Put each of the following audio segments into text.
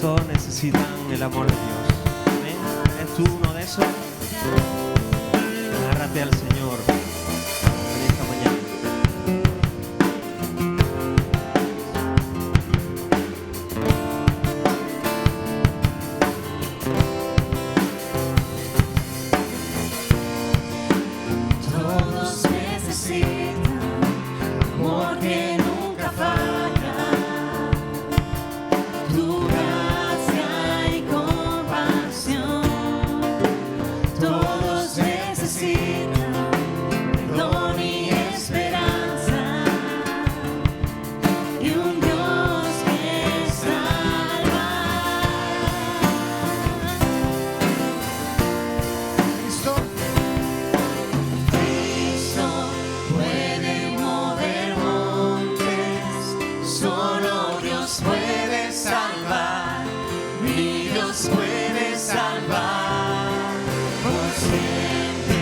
todos necesitan el amor de Dios. ¿Amén? ¿Eres tú uno de esos? Agárrate al Señor en esta mañana. Todos necesitan amor que nunca falla, tu gracia y compasión. Todos necesitan perdón y esperanza, y un Dios que salva. Cristo puede mover montes, solo Dios puede salvar, mi Dios puede salvar, por siempre,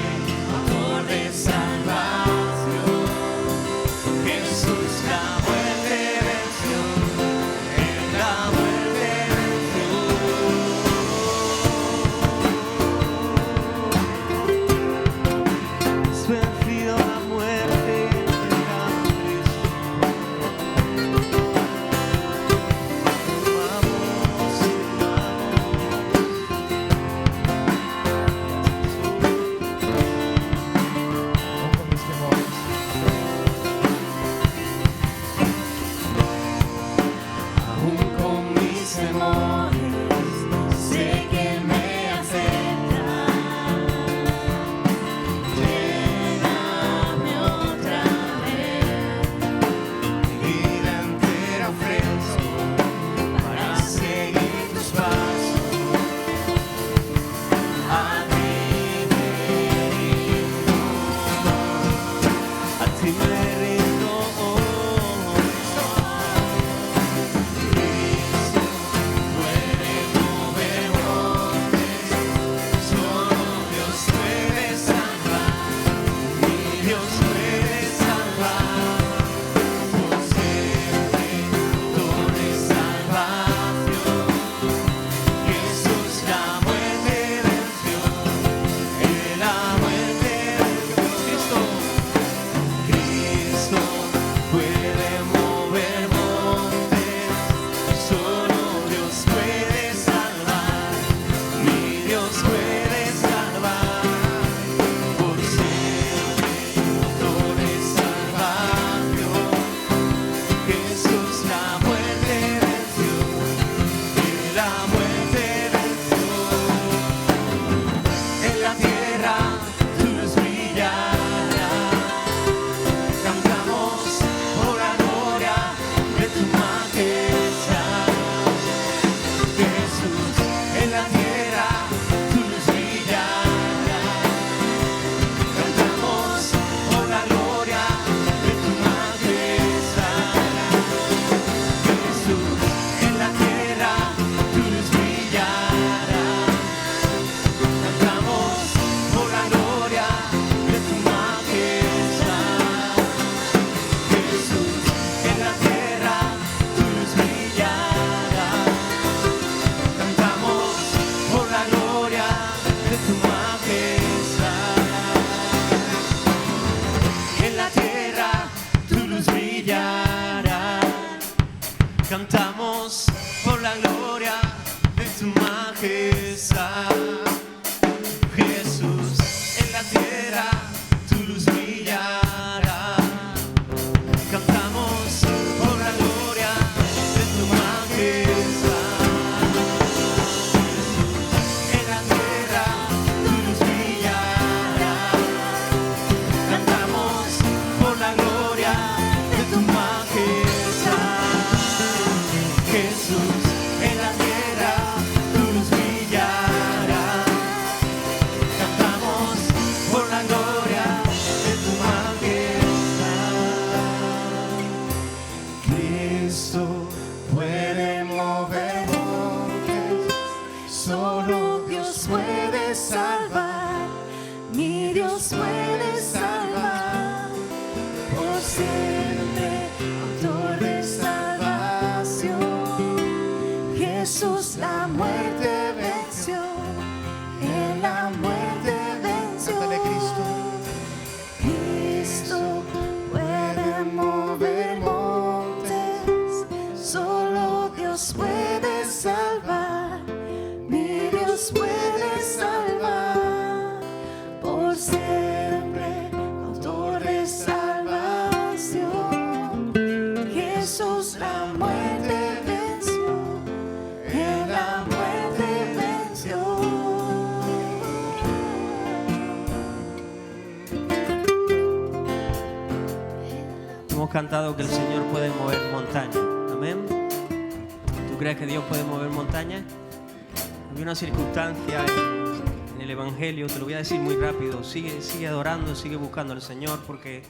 autor de salvación. Jesús la muerte venció, Él la muerte venció. Has vencido la muerte y el pecado, Cristo. Con mis temores. Aún con mis temores, sé que Él me acepta. Lléname otra vez, mi vida entera ofrezco para seguir tus pasos. A ti me rindo, A ti me rindo, Cristo puede mover montes, solo Dios puede salvar, mi Dios puede salvar, por siempre, autor de salvación. Jesús la muerte venció, Él la muerte venció. Cristo puede mover montes, solo Dios puede salvar, mi Dios puede salvar, por siempre, autor de salvación. Jesús la muerte venció, Él la muerte venció. En la tierra tu luz brillará, cantamos por la gloria de tu majestad. Jesús, en la tierra tu luz brillará, cantamos por la gloria de tu majestad. Jesús, en la tierra tu luz brillará, cantamos por la gloria de tu majestad. Jesús, en la tierra tu luz brillará, cantamos por la gloria de tu majestad. En la tierra tu luz brillará, cantamos por la gloria de tu majestad. Jesús, en la tierra tu luz brillará, cantamos por la gloria de tu majestad. Jesús, en la tierra tu luz brillará, cantamos por la gloria de tu majestad. Jesús, en la tierra tu luz brillará, cantamos por la gloria de tu majestad. Cristo puede mover montes, solo Dios puede salvar, mi Dios puede salvar, por siempre, autor de salvación. Dios puede salvar, mi Dios puede salvar, por siempre, autor de salvación. Jesús la muerte venció, Él la muerte venció. Hemos cantado que el Señor puede mover montañas. Amén. ¿Tú crees que Dios puede mover montañas? Había una circunstancia en el Evangelio, te lo voy a decir muy rápido. Sigue adorando, sigue buscando al Señor, porque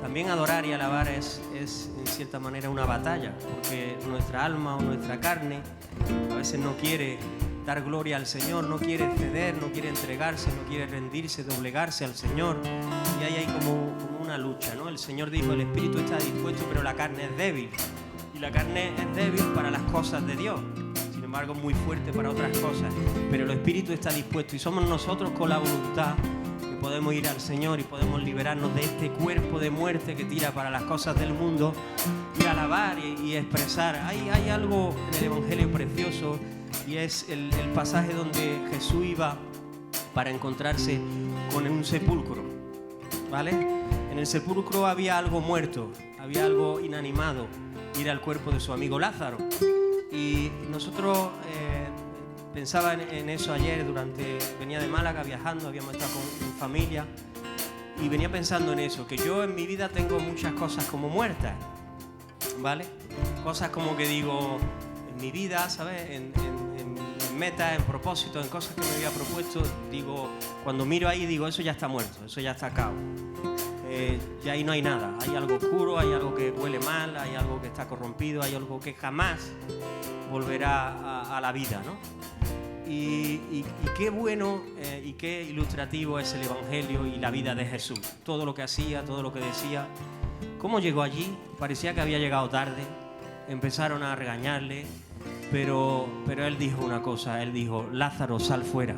también adorar y alabar es en cierta manera una batalla, porque nuestra alma o nuestra carne a veces no quiere dar gloria al Señor, no quiere ceder, no quiere entregarse, no quiere rendirse, doblegarse al Señor. Y ahí hay como una lucha, ¿no? El Señor dijo, el espíritu está dispuesto, pero la carne es débil. Y la carne es débil para las cosas de Dios, sin embargo muy fuerte para otras cosas. Pero el espíritu está dispuesto y somos nosotros con la voluntad que podemos ir al Señor y podemos liberarnos de este cuerpo de muerte que tira para las cosas del mundo y alabar y expresar. Hay algo en el Evangelio precioso y es el pasaje donde Jesús iba para encontrarse con un sepulcro, ¿vale? En el sepulcro había algo muerto, había algo inanimado, y era el cuerpo de su amigo Lázaro. Y nosotros pensaba en eso ayer, venía de Málaga viajando, habíamos estado con mi familia, y venía pensando en eso, que yo en mi vida tengo muchas cosas como muertas, ¿vale? Cosas como que digo, en mi vida, ¿sabes? En metas, en propósitos, en cosas que me había propuesto, digo, cuando miro ahí digo, eso ya está muerto, eso ya está acabado. Ya ahí no hay nada, hay algo oscuro, hay algo que huele mal, hay algo que está corrompido, hay algo que jamás volverá a la vida, ¿no? Y qué bueno y qué ilustrativo es el Evangelio y la vida de Jesús. Todo lo que hacía, todo lo que decía. ¿Cómo llegó allí? Parecía que había llegado tarde, empezaron a regañarle, pero él dijo una cosa, él dijo, Lázaro, sal fuera.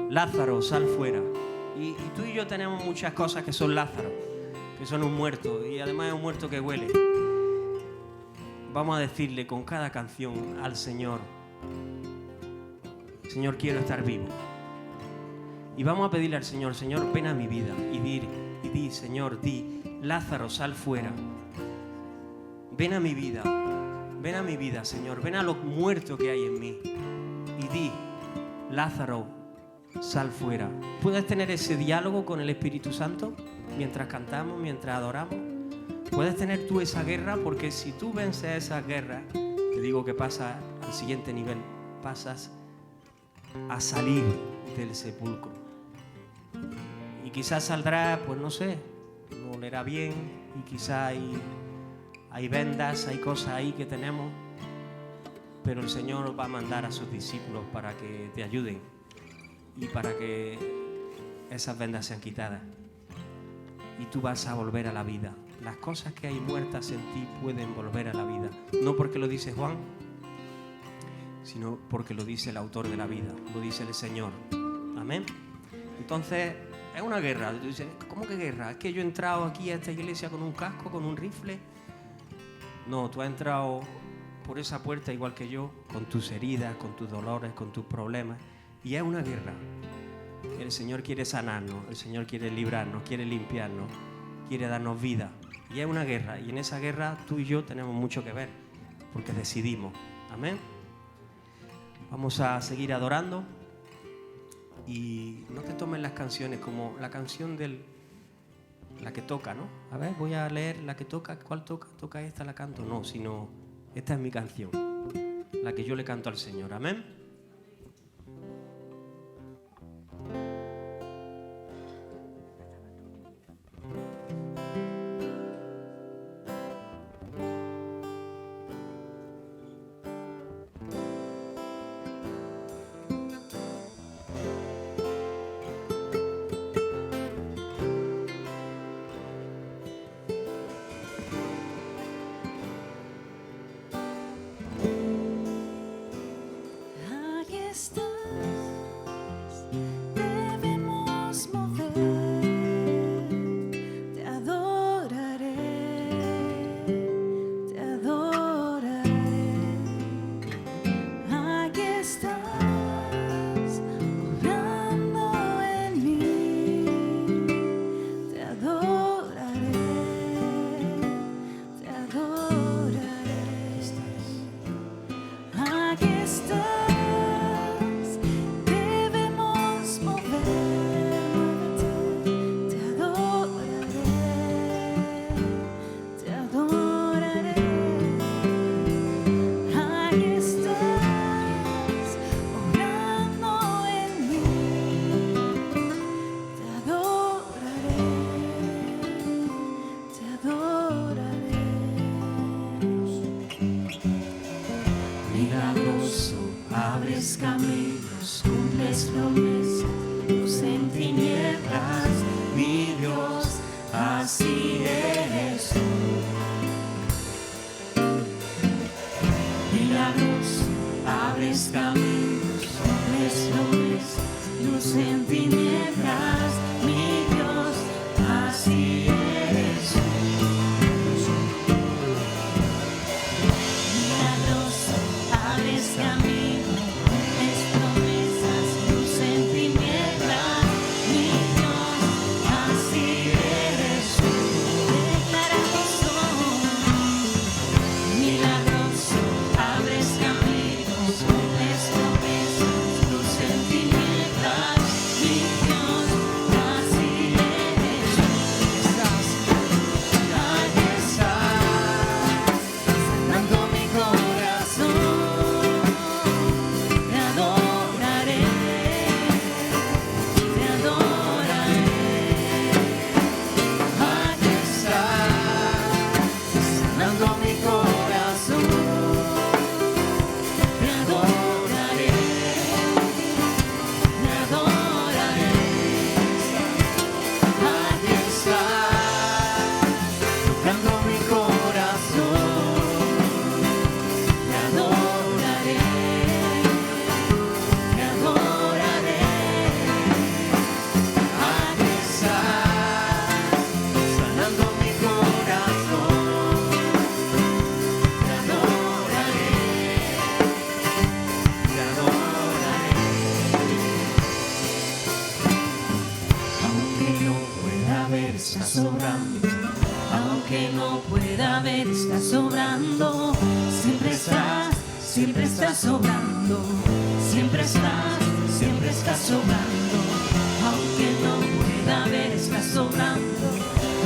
Lázaro, sal fuera. Y tú y yo tenemos muchas cosas que son Lázaro, que son un muerto, y además es un muerto que huele. Vamos a decirle con cada canción al Señor, Señor, quiero estar vivo. Y vamos a pedirle al Señor, Señor, ven a mi vida, y di, Señor, di, Lázaro, sal fuera. Ven a mi vida, Señor, ven a lo muerto que hay en mí. Y di, Lázaro, sal fuera. ¿Puedes tener ese diálogo con el Espíritu Santo mientras cantamos, mientras adoramos? ¿Puedes tener tú esa guerra? Porque si tú vences esa guerra, te digo que pasas al siguiente nivel, pasas a salir del sepulcro. Y quizás saldrá, pues no sé, no olerá bien, y quizás hay vendas, hay cosas ahí que tenemos, pero el Señor va a mandar a sus discípulos para que te ayuden y para que esas vendas sean quitadas y tú vas a volver a la vida. Las cosas que hay muertas en ti pueden volver a la vida, no porque lo dice Juan, sino porque lo dice el autor de la vida, lo dice el Señor. Amén. Entonces es una guerra. Tú dices, ¿cómo que guerra? ¿Es que yo he entrado aquí a esta iglesia con un casco, con un rifle? No, tú has entrado por esa puerta igual que yo, con tus heridas, con tus dolores, con tus problemas. Y es una guerra. El Señor quiere sanarnos, el Señor quiere librarnos, quiere limpiarnos, quiere darnos vida. Y es una guerra. Y en esa guerra tú y yo tenemos mucho que ver, porque decidimos. Amén. Vamos a seguir adorando. Y no te tomes las canciones como la canción la que toca, ¿no? A ver, voy a leer la que toca. ¿Cuál toca? ¿Toca esta? ¿La canto? No, sino esta es mi canción, la que yo le canto al Señor. Amén. abres caminos, cumples promesas, luz en tinieblas, mi Dios, así eres tú. Milagros, abres caminos, cumples promesas, luz en tinieblas, mi Dios, así eres tú. Milagros, abres caminos, cumples promesas, luz en tinieblas, mi Dios, así eres tú. Declaramos hoy, milagros, abres caminos, cumples promesas, luz en tinieblas, mi Dios, así eres tú. Ahí estás, sanando mi corazón, te adoraré, te adoraré. Ahí estás, sanando mi corazón, te adoraré, te adoraré. Ahí estás, tocando mi corazón, te adoraré, te adoraré. Ahí estás, sanando mi corazón, te adoraré, te adoraré. Aunque no pueda ver, estás sobrando. Aunque no pueda ver, estás sobrando. Siempre estás sobrando. Siempre estás sobrando. Aunque no pueda ver, estás sobrando.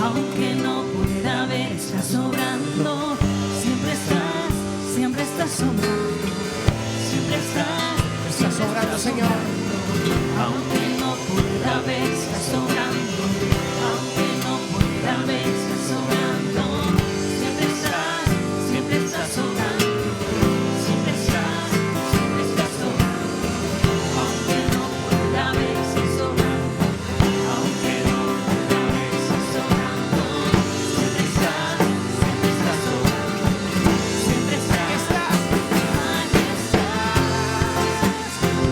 Aunque no pueda ver, estás sobrando. Siempre estás sobrando. Siempre estás sobrando, Señor. Aunque no pueda ver, estás sobrando. Aunque no pueda ver, estás sobrando. Siempre estás sobrando. Siempre estás sobrando. Aunque no pueda ver, estás sobrando. Aunque no pueda ver, estás sobrando. Siempre estás sobrando. Siempre estás. Ahí estás.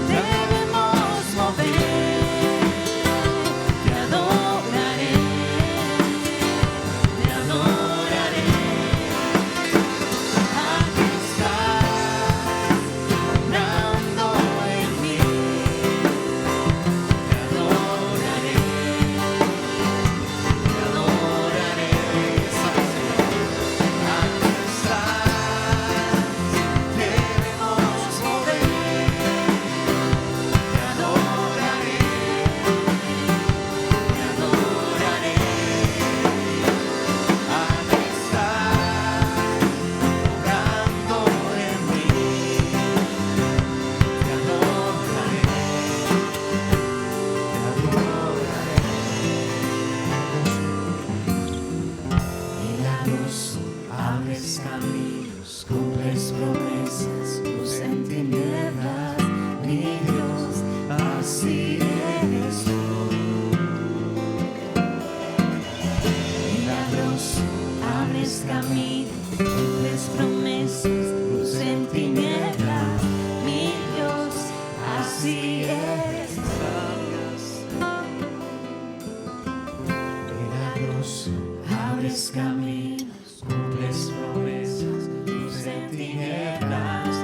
Debemos mover. Te adoraré. Te adoraré. Aquí estás, obrando en mí. Te adoraré. Te adoraré. Aquí estás, debemos mover. Te adoraré. Te adoraré. Aquí estás, obrando en mí. Te adoraré. Te adoraré. Milagros, abres caminos, cumples promesas, luz en tinieblas, mi Dios, así eres tú. Milagros, abres caminos, cumples promesas, luz en tinieblas, mi Dios, así eres tú. Milagros, abres caminos, cumples promesas, luz en tinieblas,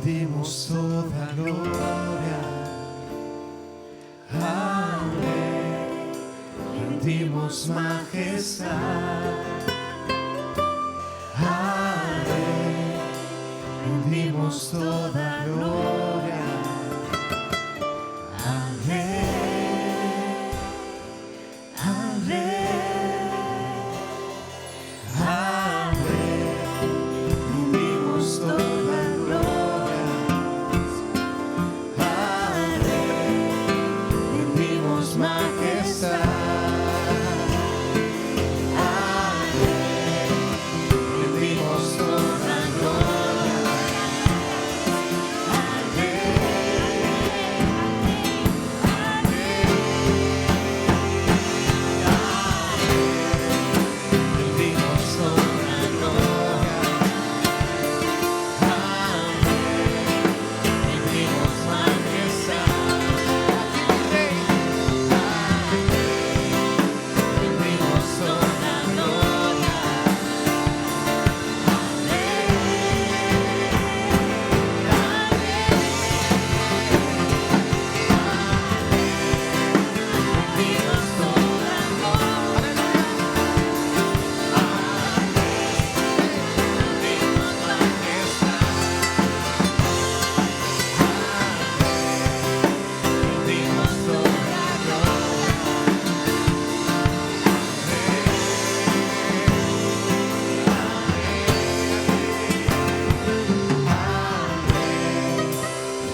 rendimos toda gloria. Amén. Rendimos majestad. Amén. Rendimos toda gloria. Amén. Amén.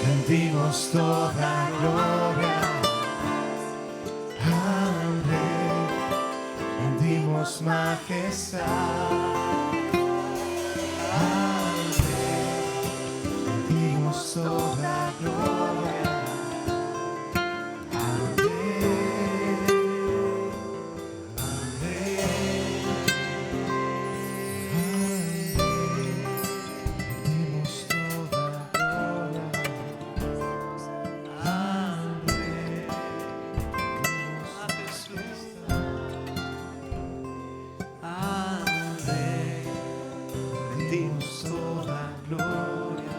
Rendimos toda gloria. Amén. Rendimos majestad. Amén. Rendimos toda gloria. Amén. Amén. Rendimos toda gloria. Rendimos toda gloria.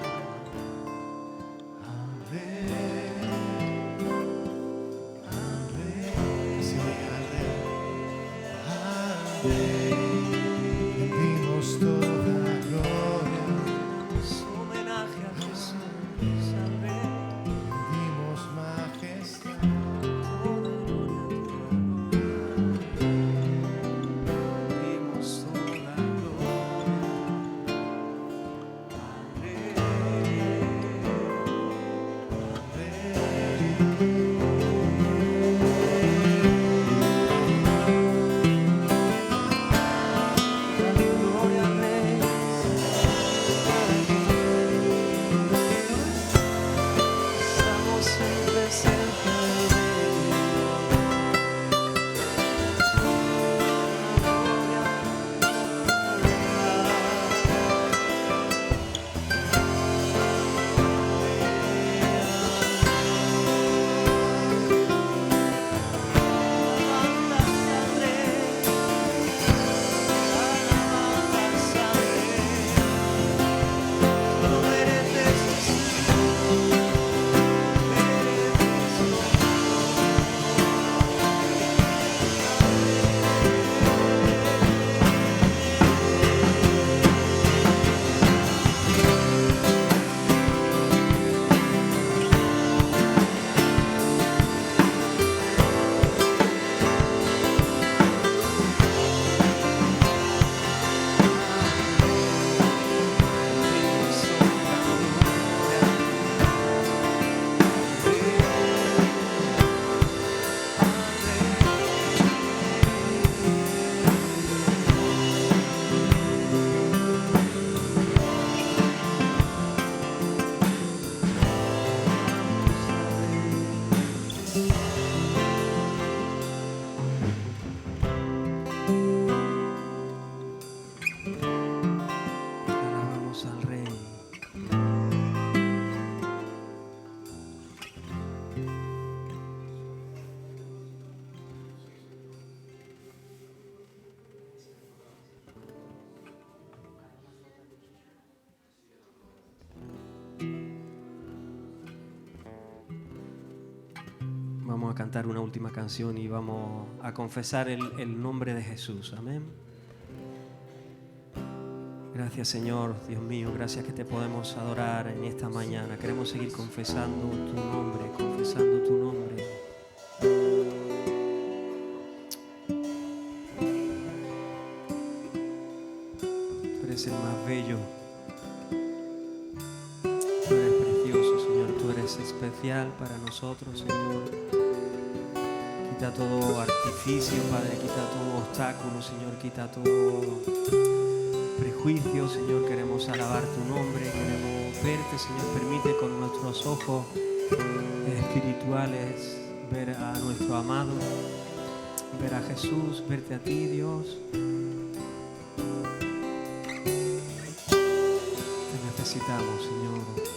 Vamos a cantar una última canción y vamos a confesar el nombre de Jesús. Amén. Gracias, Señor, Dios mío, gracias que te podemos adorar en esta mañana. Queremos seguir confesando tu nombre, confesando tu nombre. Tú eres el más bello. Tú eres precioso, Señor. Tú eres especial para nosotros, Señor. Quita todo artificio, Padre. Quita todo obstáculo, Señor. Quita todo prejuicio, Señor. Queremos alabar tu nombre. Queremos verte, Señor. Permite con nuestros ojos espirituales ver a nuestro amado, ver a Jesús, verte a ti, Dios. Te necesitamos, Señor.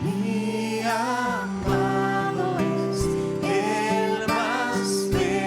Mi amado es el más bello.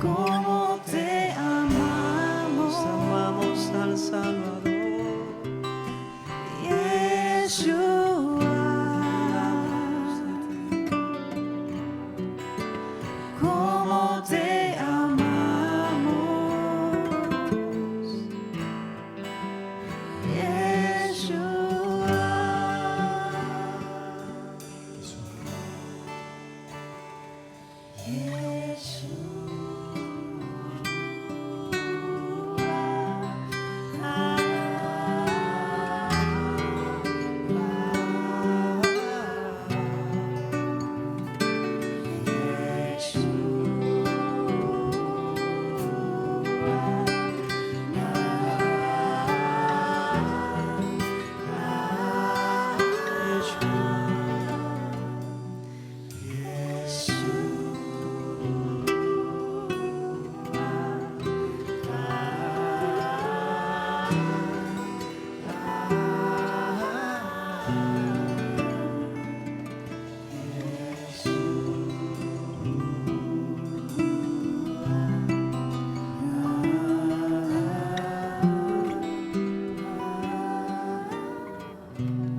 cómo te amamos, amamos al Salvador. Yeshua, cómo te amamos, Yeshua.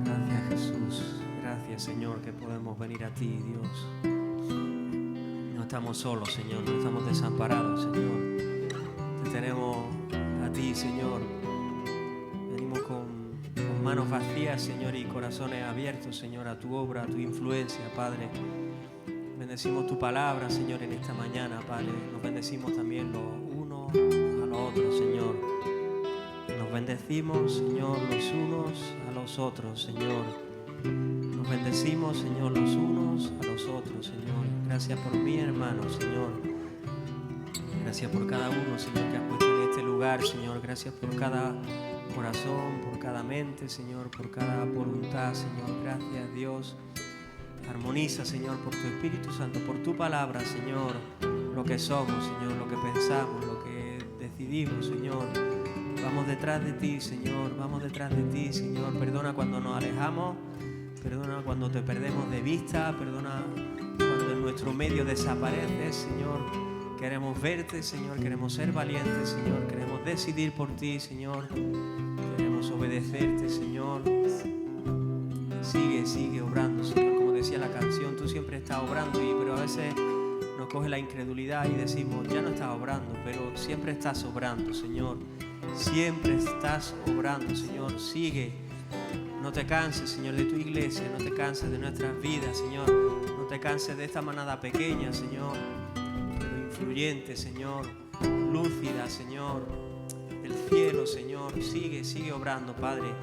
Gracias, Jesús. Gracias, Señor, que podemos venir a ti, Dios. No estamos solos, Señor, no estamos desamparados, Señor. Te tenemos a ti, Señor. Venimos con manos vacías, Señor, y corazones abiertos, Señor, a tu obra, a tu influencia, Padre. Bendecimos tu palabra, Señor, en esta mañana, Padre. Nos bendecimos también los unos a los otros, Señor. Nos bendecimos, Señor, los unos a los otros, Señor. Nos bendecimos, Señor, los unos a los otros, Señor. Gracias por mi hermano, Señor. Gracias por cada uno, Señor, que has puesto en este lugar, Señor. Gracias por cada corazón, por cada mente, Señor, por cada voluntad, Señor. Gracias, Dios. Armoniza, Señor, por tu Espíritu Santo, por tu palabra, Señor, lo que somos, Señor, lo que pensamos, lo que decidimos, Señor. Vamos detrás de ti, Señor, vamos detrás de ti, Señor. Perdona cuando nos alejamos, perdona cuando te perdemos de vista, perdona cuando en nuestro medio desapareces, Señor. Queremos verte, Señor, queremos ser valientes, Señor, queremos decidir por ti, Señor. Queremos obedecerte, Señor. Sigue obrando, Señor. Como decía la canción, tú siempre estás obrando, pero a veces nos coge la incredulidad y decimos, ya no estás obrando, pero siempre estás obrando, Señor. Siempre estás obrando, Señor. Sigue. No te canses, Señor, de tu iglesia. No te canses de nuestras vidas, Señor. No te canses de esta manada pequeña, Señor, pero influyente, Señor. Lúcida, Señor. Del cielo, Señor. Sigue obrando, Padre.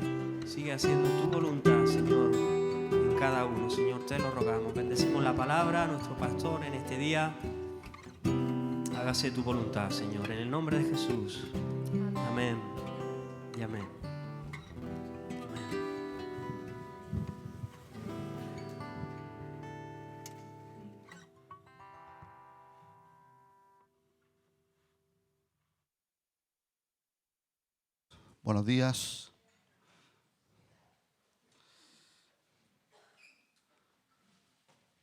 Sigue haciendo tu voluntad, Señor, en cada uno, Señor. Te lo rogamos. Bendecimos la palabra a nuestro pastor en este día. Hágase tu voluntad, Señor. En el nombre de Jesús. Amén y amén. Buenos días.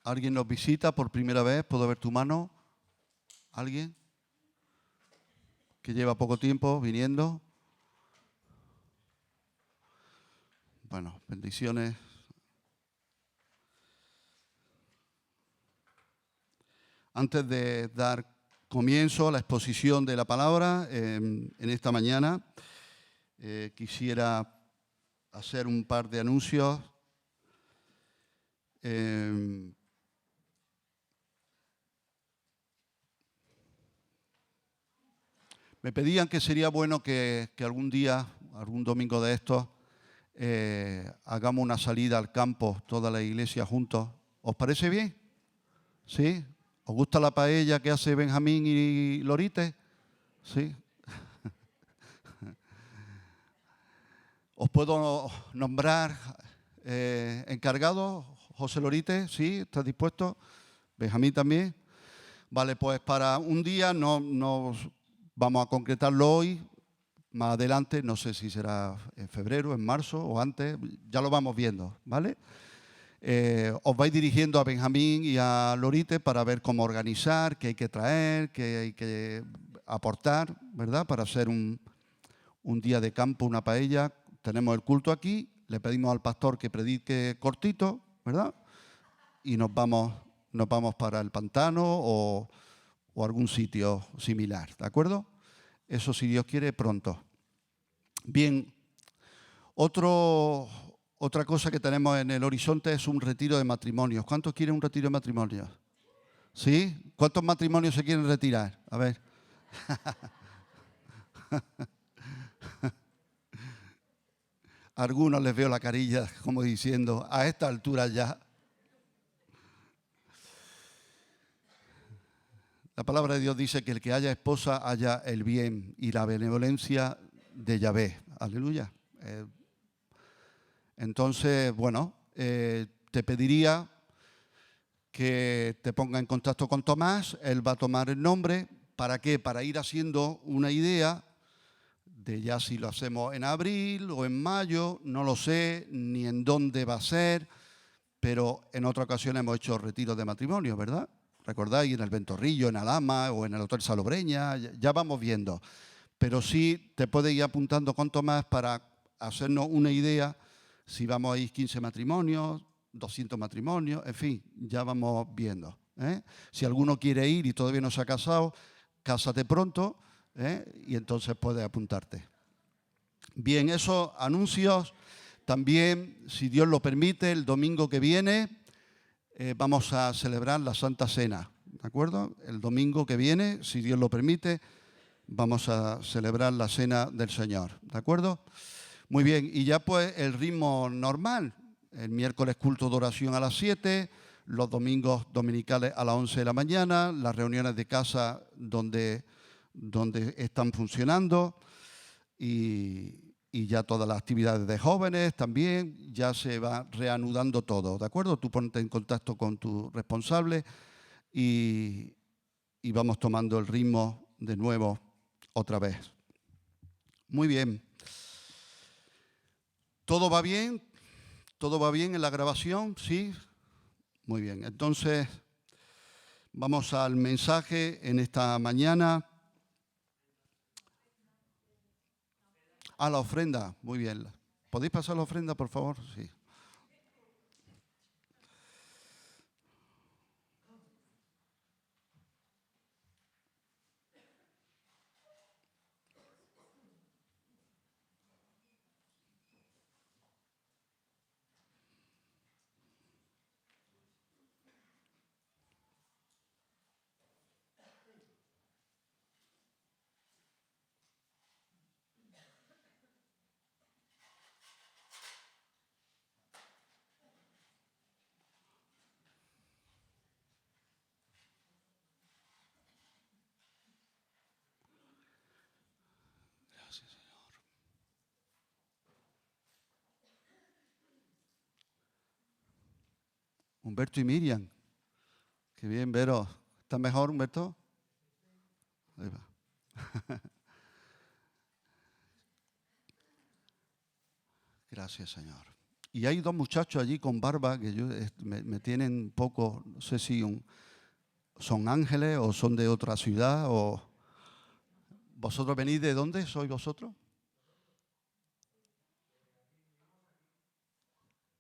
¿Alguien nos visita por primera vez? ¿Puedo ver tu mano? ¿Alguien que lleva poco tiempo viniendo? Bueno, bendiciones. Antes de dar comienzo a la exposición de la palabra en esta mañana, quisiera hacer un par de anuncios. Me pedían que sería bueno que algún día, algún domingo de estos, hagamos una salida al campo, toda la iglesia juntos. ¿Os parece bien? ¿Sí? ¿Os gusta la paella que hace Benjamín y Lorite? Sí. ¿Os puedo nombrar encargado? José Lorite, ¿sí? ¿Estás dispuesto? Benjamín también. Vale, pues para un día no vamos a concretarlo hoy, más adelante, no sé si será en febrero, en marzo o antes, ya lo vamos viendo, ¿vale? os vais dirigiendo a Benjamín y a Lorite para ver cómo organizar, qué hay que traer, qué hay que aportar, ¿verdad? Para hacer un día de campo, una paella. Tenemos el culto aquí, le pedimos al pastor que predique cortito, ¿verdad? Y nos vamos para el pantano o algún sitio similar, ¿de acuerdo? Eso, si Dios quiere, pronto. Bien, otra cosa que tenemos en el horizonte es un retiro de matrimonios. ¿Cuántos quieren un retiro de matrimonios? ¿Sí? ¿Cuántos matrimonios se quieren retirar? A ver. A algunos les veo la carilla como diciendo, a esta altura ya. La palabra de Dios dice que el que haya esposa haya el bien y la benevolencia de Yahvé. Aleluya. Entonces, bueno, te pediría que te ponga en contacto con Tomás. Él va a tomar el nombre. ¿Para qué? Para ir haciendo una idea de ya si lo hacemos en abril o en mayo. No lo sé ni en dónde va a ser, pero en otra ocasión hemos hecho retiros de matrimonio, ¿verdad? ¿Recordáis? En el Ventorrillo, en Alhama o en el Hotel Salobreña. Ya vamos viendo. Pero sí te puedes ir apuntando con Tomás para hacernos una idea si vamos a ir 15 matrimonios, 200 matrimonios, en fin, ya vamos viendo. Si alguno quiere ir y todavía no se ha casado, cásate pronto y entonces puedes apuntarte. Bien, esos anuncios también, si Dios lo permite, el domingo que viene vamos a celebrar la Santa Cena, ¿de acuerdo? El domingo que viene, si Dios lo permite, vamos a celebrar la Cena del Señor, ¿de acuerdo? Muy bien, y ya pues el ritmo normal, el miércoles culto de oración a las 7, los domingos dominicales a las 11 de la mañana, las reuniones de casa donde están funcionando y ya todas las actividades de jóvenes también, ya se va reanudando todo, ¿de acuerdo? Tú ponte en contacto con tu responsable y vamos tomando el ritmo de nuevo otra vez. Muy bien. ¿Todo va bien? ¿Todo va bien en la grabación? ¿Sí? Muy bien. Entonces, vamos al mensaje en esta mañana. A la ofrenda. Muy bien. ¿Podéis pasar la ofrenda, por favor? Sí. Humberto y Miriam. Qué bien veros. ¿Estás mejor, Humberto? Ahí va. Gracias, Señor. Y hay dos muchachos allí con barba que me tienen un poco, no sé si son ángeles o son de otra ciudad o... ¿Vosotros venís de dónde? ¿Sois vosotros?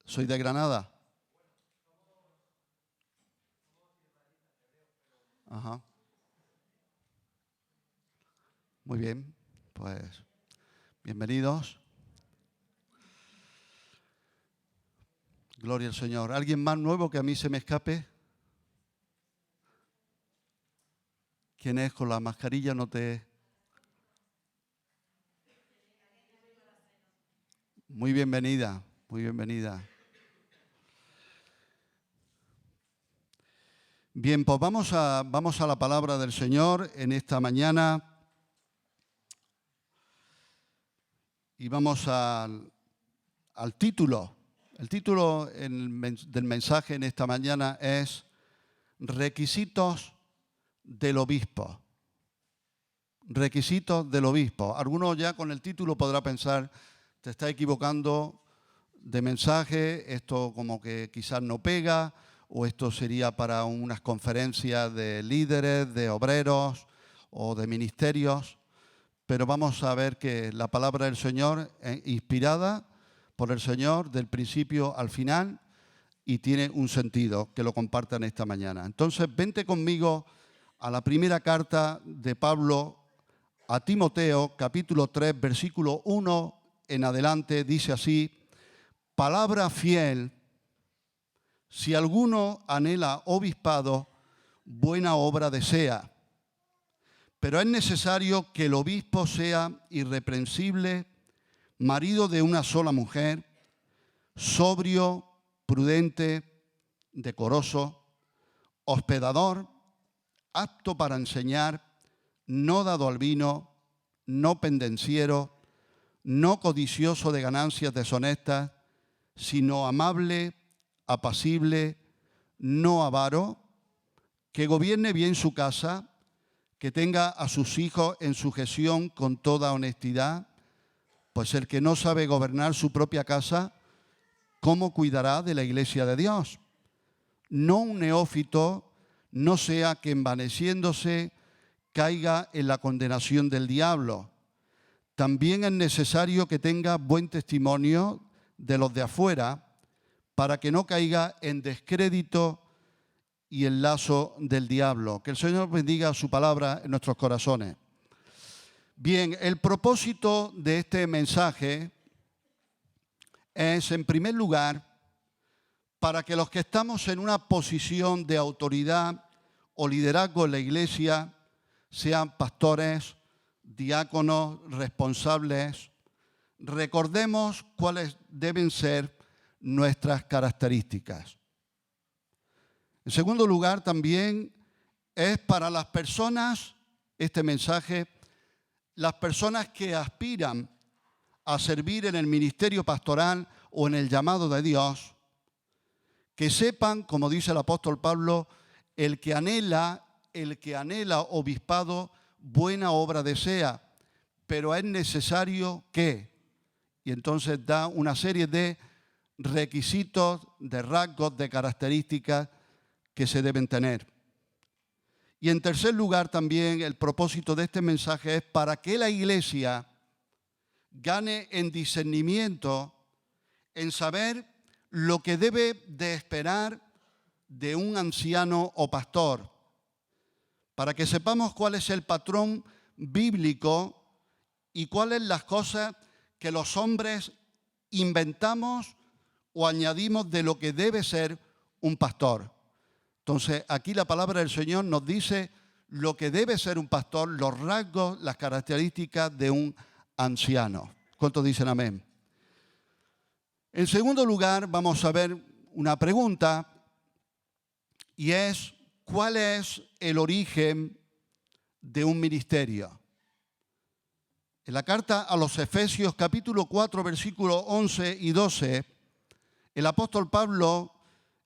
¿Sois de Granada? Ajá. Muy bien, pues bienvenidos. Gloria al Señor. ¿Alguien más nuevo que a mí se me escape? ¿Quién es con la mascarilla? No te... Muy bienvenida, muy bienvenida. Bien, pues vamos a la palabra del Señor en esta mañana y vamos al título. El título del mensaje en esta mañana es Requisitos del Obispo. Requisitos del Obispo. Algunos ya con el título podrá pensar, te está equivocando, de mensaje, esto como que quizás no pega, o esto sería para unas conferencias de líderes, de obreros o de ministerios, pero vamos a ver que la palabra del Señor es inspirada por el Señor del principio al final y tiene un sentido que lo compartan esta mañana. Entonces, vente conmigo a la primera carta de Pablo a Timoteo, capítulo 3, versículo 1 en adelante, dice así: palabra fiel, si alguno anhela obispado, buena obra desea. Pero es necesario que el obispo sea irreprensible, marido de una sola mujer, sobrio, prudente, decoroso, hospedador, apto para enseñar, no dado al vino, no pendenciero, no codicioso de ganancias deshonestas, sino amable, apacible, no avaro, que gobierne bien su casa, que tenga a sus hijos en sujeción con toda honestidad, pues el que no sabe gobernar su propia casa, ¿cómo cuidará de la iglesia de Dios? No un neófito, no sea que envaneciéndose caiga en la condenación del diablo. También es necesario que tenga buen testimonio de los de afuera, para que no caiga en descrédito y el lazo del diablo. Que el Señor bendiga su palabra en nuestros corazones. Bien, el propósito de este mensaje es, en primer lugar, para que los que estamos en una posición de autoridad o liderazgo en la iglesia, sean pastores, diáconos, responsables, recordemos cuáles deben ser nuestras características. En segundo lugar, también es para las personas, este mensaje, las personas que aspiran a servir en el ministerio pastoral o en el llamado de Dios, que sepan, como dice el apóstol Pablo, el que anhela obispado, buena obra desea, pero es necesario que, y entonces da una serie de requisitos, de rasgos, de características que se deben tener. Y en tercer lugar también el propósito de este mensaje es para que la iglesia gane en discernimiento, en saber lo que debe de esperar de un anciano o pastor, para que sepamos cuál es el patrón bíblico y cuáles las cosas que los hombres inventamos o añadimos de lo que debe ser un pastor. Entonces, aquí la palabra del Señor nos dice lo que debe ser un pastor, los rasgos, las características de un anciano. ¿Cuántos dicen amén? En segundo lugar, vamos a ver una pregunta, y es: ¿cuál es el origen de un ministerio? En la carta a los Efesios, capítulo 4, versículos 11 y 12, el apóstol Pablo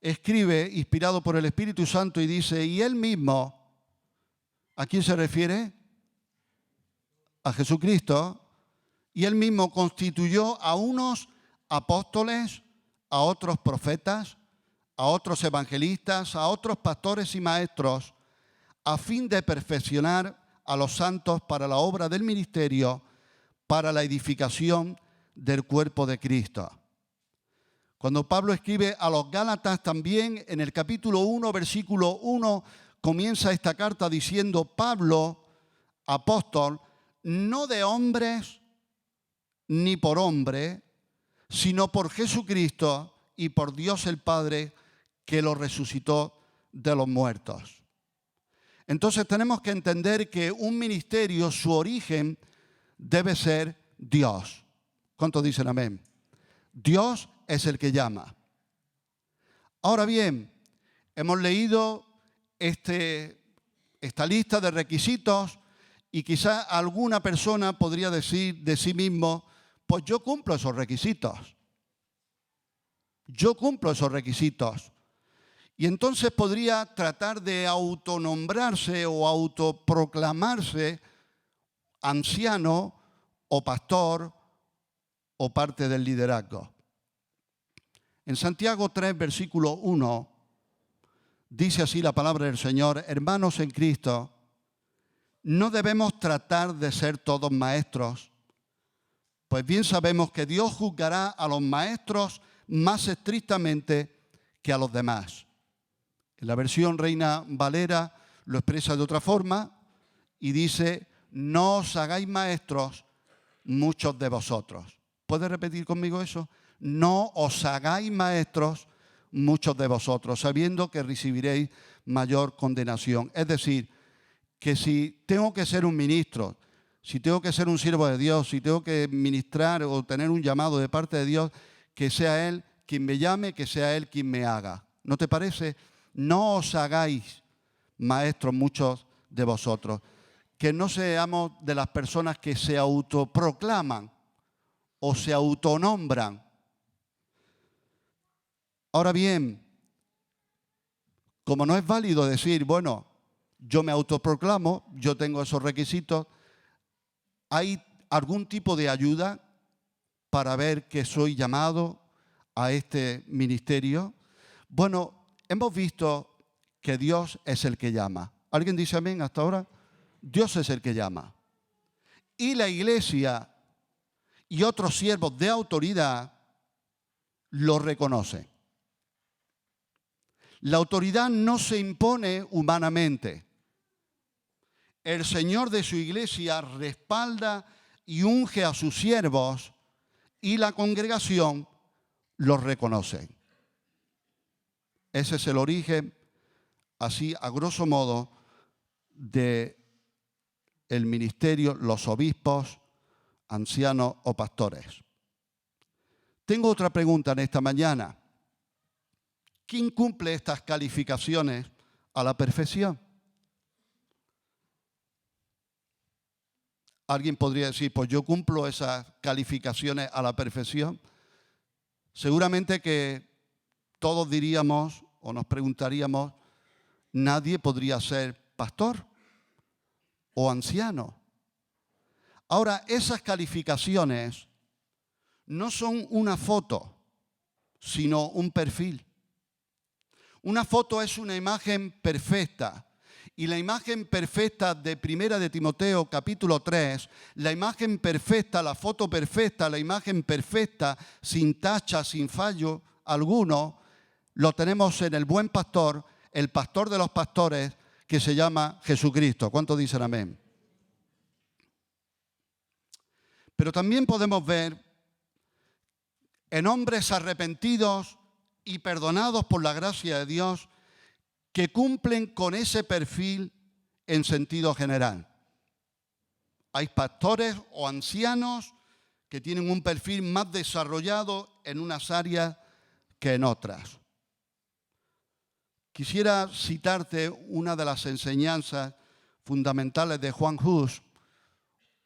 escribe, inspirado por el Espíritu Santo, y dice: y él mismo, ¿a quién se refiere? A Jesucristo. Y él mismo constituyó a unos apóstoles, a otros profetas, a otros evangelistas, a otros pastores y maestros, a fin de perfeccionar a los santos para la obra del ministerio, para la edificación del cuerpo de Cristo. Cuando Pablo escribe a los Gálatas, también en el capítulo 1, versículo 1, comienza esta carta diciendo: Pablo, apóstol, no de hombres ni por hombre, sino por Jesucristo y por Dios el Padre, que lo resucitó de los muertos. Entonces tenemos que entender que un ministerio, su origen debe ser Dios. ¿Cuántos dicen amén? Dios es el que llama. Ahora bien, hemos leído esta lista de requisitos y quizá alguna persona podría decir de sí mismo: pues yo cumplo esos requisitos. Yo cumplo esos requisitos. Y entonces podría tratar de autonombrarse o autoproclamarse anciano o pastor o parte del liderazgo. En Santiago 3, versículo 1, dice así la palabra del Señor: hermanos en Cristo, no debemos tratar de ser todos maestros, pues bien sabemos que Dios juzgará a los maestros más estrictamente que a los demás. En la versión Reina Valera lo expresa de otra forma y dice: no os hagáis maestros muchos de vosotros. ¿Puedes repetir conmigo eso? No os hagáis maestros muchos de vosotros, sabiendo que recibiréis mayor condenación. Es decir, que si tengo que ser un ministro, si tengo que ser un siervo de Dios, si tengo que ministrar o tener un llamado de parte de Dios, que sea Él quien me llame, que sea Él quien me haga. ¿No te parece? No os hagáis maestros muchos de vosotros. Que no seamos de las personas que se autoproclaman o se autonombran. Ahora bien, como no es válido decir, bueno, yo me autoproclamo, yo tengo esos requisitos, ¿hay algún tipo de ayuda para ver que soy llamado a este ministerio? Bueno, hemos visto que Dios es el que llama. ¿Alguien dice amén hasta ahora? Dios es el que llama. Y la iglesia y otros siervos de autoridad lo reconocen. La autoridad no se impone humanamente. El Señor de su iglesia respalda y unge a sus siervos y la congregación los reconoce. Ese es el origen, así a grosso modo, de el ministerio, los obispos, ancianos o pastores. Tengo otra pregunta en esta mañana. ¿Quién cumple estas calificaciones a la perfección? Alguien podría decir, pues yo cumplo esas calificaciones a la perfección. Seguramente que todos diríamos o nos preguntaríamos, nadie podría ser pastor o anciano. Ahora, esas calificaciones no son una foto, sino un perfil. Una foto es una imagen perfecta. Y la imagen perfecta de Primera de Timoteo, capítulo 3, la imagen perfecta, la foto perfecta, la imagen perfecta, sin tacha, sin fallo alguno, lo tenemos en el buen pastor, el pastor de los pastores, que se llama Jesucristo. ¿Cuántos dicen amén? Pero también podemos ver en hombres arrepentidos y perdonados por la gracia de Dios, que cumplen con ese perfil en sentido general. Hay pastores o ancianos que tienen un perfil más desarrollado en unas áreas que en otras. Quisiera citarte una de las enseñanzas fundamentales de Juan Hus,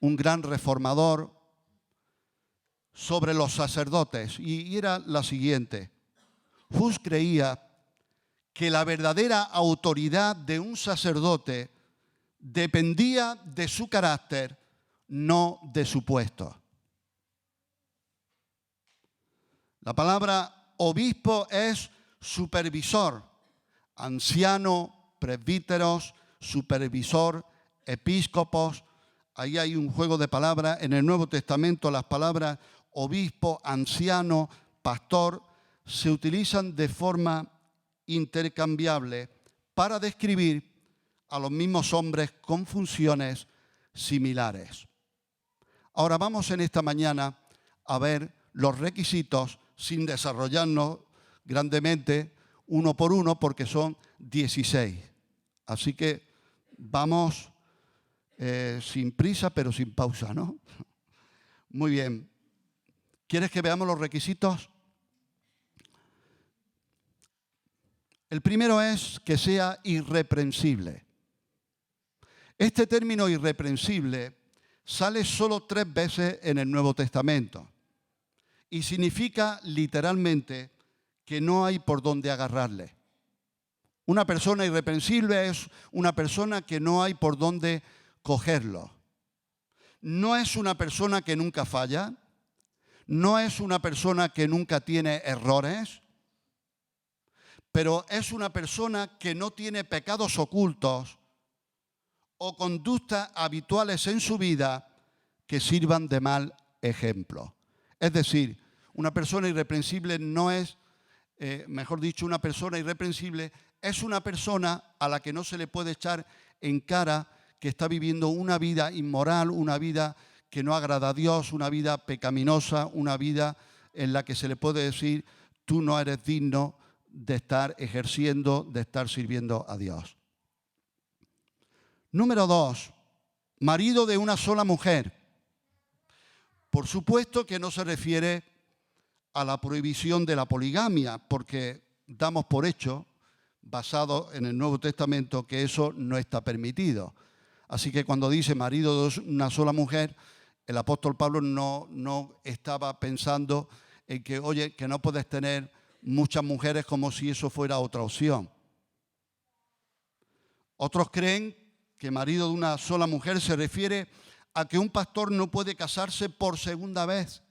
un gran reformador, sobre los sacerdotes, y era la siguiente. Hus creía que la verdadera autoridad de un sacerdote dependía de su carácter, no de su puesto. La palabra obispo es supervisor, anciano, presbíteros, supervisor, episcopos. Ahí hay un juego de palabras. En el Nuevo Testamento las palabras obispo, anciano, pastor se utilizan de forma intercambiable para describir a los mismos hombres con funciones similares. Ahora vamos en esta mañana a ver los requisitos sin desarrollarnos grandemente uno por uno porque son 16. Así que vamos sin prisa pero sin pausa, ¿no? Muy bien. ¿Quieres que veamos los requisitos? El primero es que sea irreprensible. Este término irreprensible sale solo 3 veces en el Nuevo Testamento y significa literalmente que no hay por dónde agarrarle. Una persona irreprensible es una persona que no hay por dónde cogerlo. No es una persona que nunca falla, no es una persona que nunca tiene errores, pero es una persona que no tiene pecados ocultos o conductas habituales en su vida que sirvan de mal ejemplo. Es decir, una persona irreprensible no es, mejor dicho, una persona irreprensible es una persona a la que no se le puede echar en cara que está viviendo una vida inmoral, una vida que no agrada a Dios, una vida pecaminosa, una vida en la que se le puede decir, tú no eres digno de estar ejerciendo, de estar sirviendo a Dios. Número 2, marido de una sola mujer. Por supuesto que no se refiere a la prohibición de la poligamia, porque damos por hecho, basado en el Nuevo Testamento, que eso no está permitido. Así que cuando dice marido de una sola mujer, el apóstol Pablo no estaba pensando en que, oye, que no puedes tener muchas mujeres como si eso fuera otra opción. Otros creen que marido de una sola mujer se refiere a que un pastor no puede casarse por segunda vez.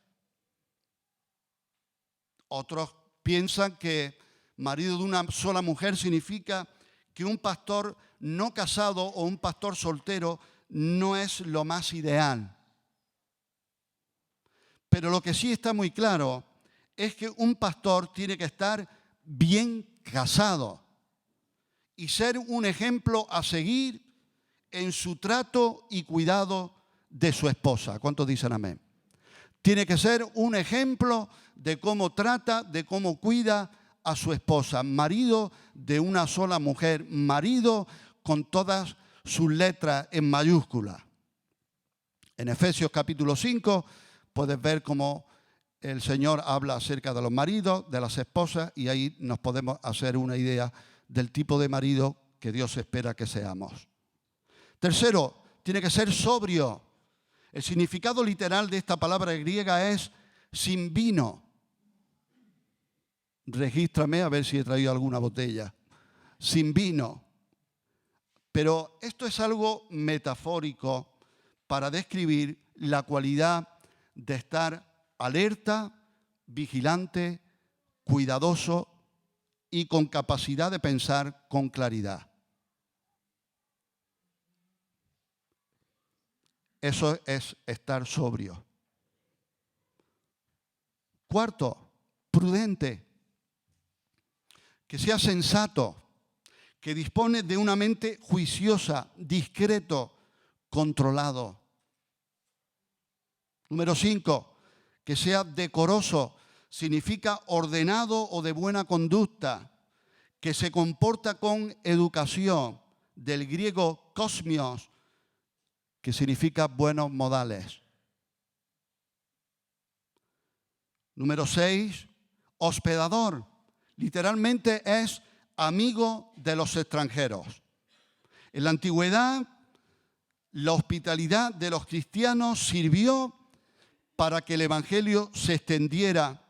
Otros piensan que marido de una sola mujer significa que un pastor no casado o un pastor soltero no es lo más ideal. Pero lo que sí está muy claro es que un pastor tiene que estar bien casado y ser un ejemplo a seguir en su trato y cuidado de su esposa. ¿Cuántos dicen amén? Tiene que ser un ejemplo de cómo trata, de cómo cuida a su esposa. Marido de una sola mujer, marido con todas sus letras en mayúscula. En Efesios capítulo 5 puedes ver cómo el Señor habla acerca de los maridos, de las esposas, y ahí nos podemos hacer una idea del tipo de marido que Dios espera que seamos. Tercero, tiene que ser sobrio. El significado literal de esta palabra griega es sin vino. Regístrame a ver si he traído alguna botella. Sin vino. Pero esto es algo metafórico para describir la cualidad de estar alerta, vigilante, cuidadoso y con capacidad de pensar con claridad. Eso es estar sobrio. Cuarto, prudente. Que sea sensato, que dispone de una mente juiciosa, discreto, controlado. Número 5, que sea decoroso, significa ordenado o de buena conducta, que se comporta con educación, del griego kosmios, que significa buenos modales. Número 6, hospedador. Literalmente es amigo de los extranjeros. En la antigüedad, la hospitalidad de los cristianos sirvió para que el evangelio se extendiera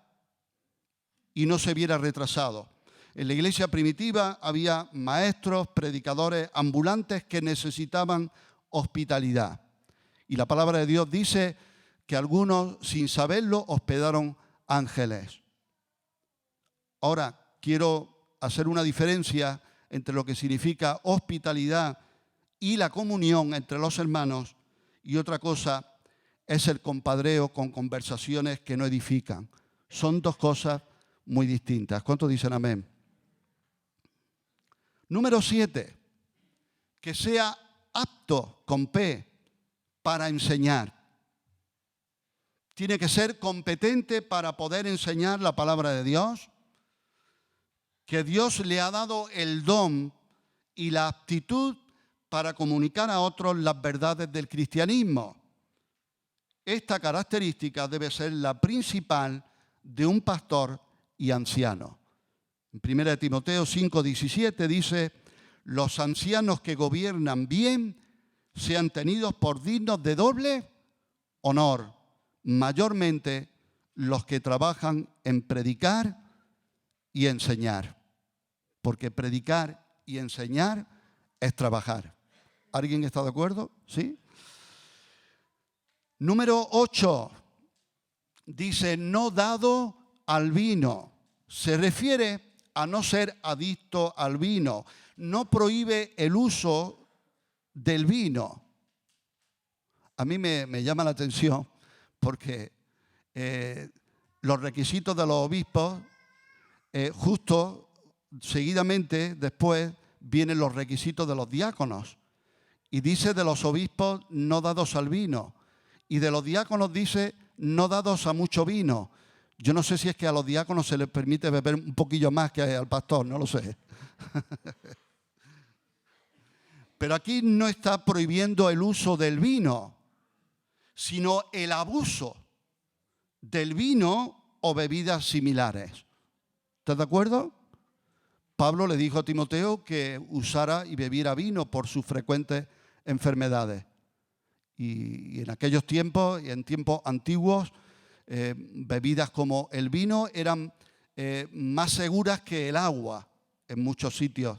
y no se viera retrasado. En la iglesia primitiva había maestros, predicadores ambulantes que necesitaban hospitalidad. Y la palabra de Dios dice que algunos, sin saberlo, hospedaron ángeles. Ahora, quiero hacer una diferencia entre lo que significa hospitalidad y la comunión entre los hermanos, y otra cosa es el compadreo con conversaciones que no edifican. Son dos cosas muy distintas. ¿Cuántos dicen amén? Número 7, que sea apto, con P, para enseñar. Tiene que ser competente para poder enseñar la palabra de Dios, que Dios le ha dado el don y la aptitud para comunicar a otros las verdades del cristianismo. Esta característica debe ser la principal de un pastor y anciano. En 1 Timoteo 5:17 dice, los ancianos que gobiernan bien sean tenidos por dignos de doble honor, mayormente los que trabajan en predicar y enseñar. Porque predicar y enseñar es trabajar. ¿Alguien está de acuerdo? ¿Sí? Número 8, dice no dado al vino. Se refiere a no ser adicto al vino. No prohíbe el uso del vino. A mí me llama la atención porque los requisitos de los obispos, justo seguidamente después vienen los requisitos de los diáconos. Y dice de los obispos no dados al vino. Y de los diáconos dice no dados a mucho vino. Yo no sé si es que a los diáconos se les permite beber un poquillo más que al pastor, no lo sé. Pero aquí no está prohibiendo el uso del vino, sino el abuso del vino o bebidas similares. ¿Estás de acuerdo? Pablo le dijo a Timoteo que usara y bebiera vino por sus frecuentes enfermedades. Y en aquellos tiempos, y en tiempos antiguos, bebidas como el vino eran más seguras que el agua en muchos sitios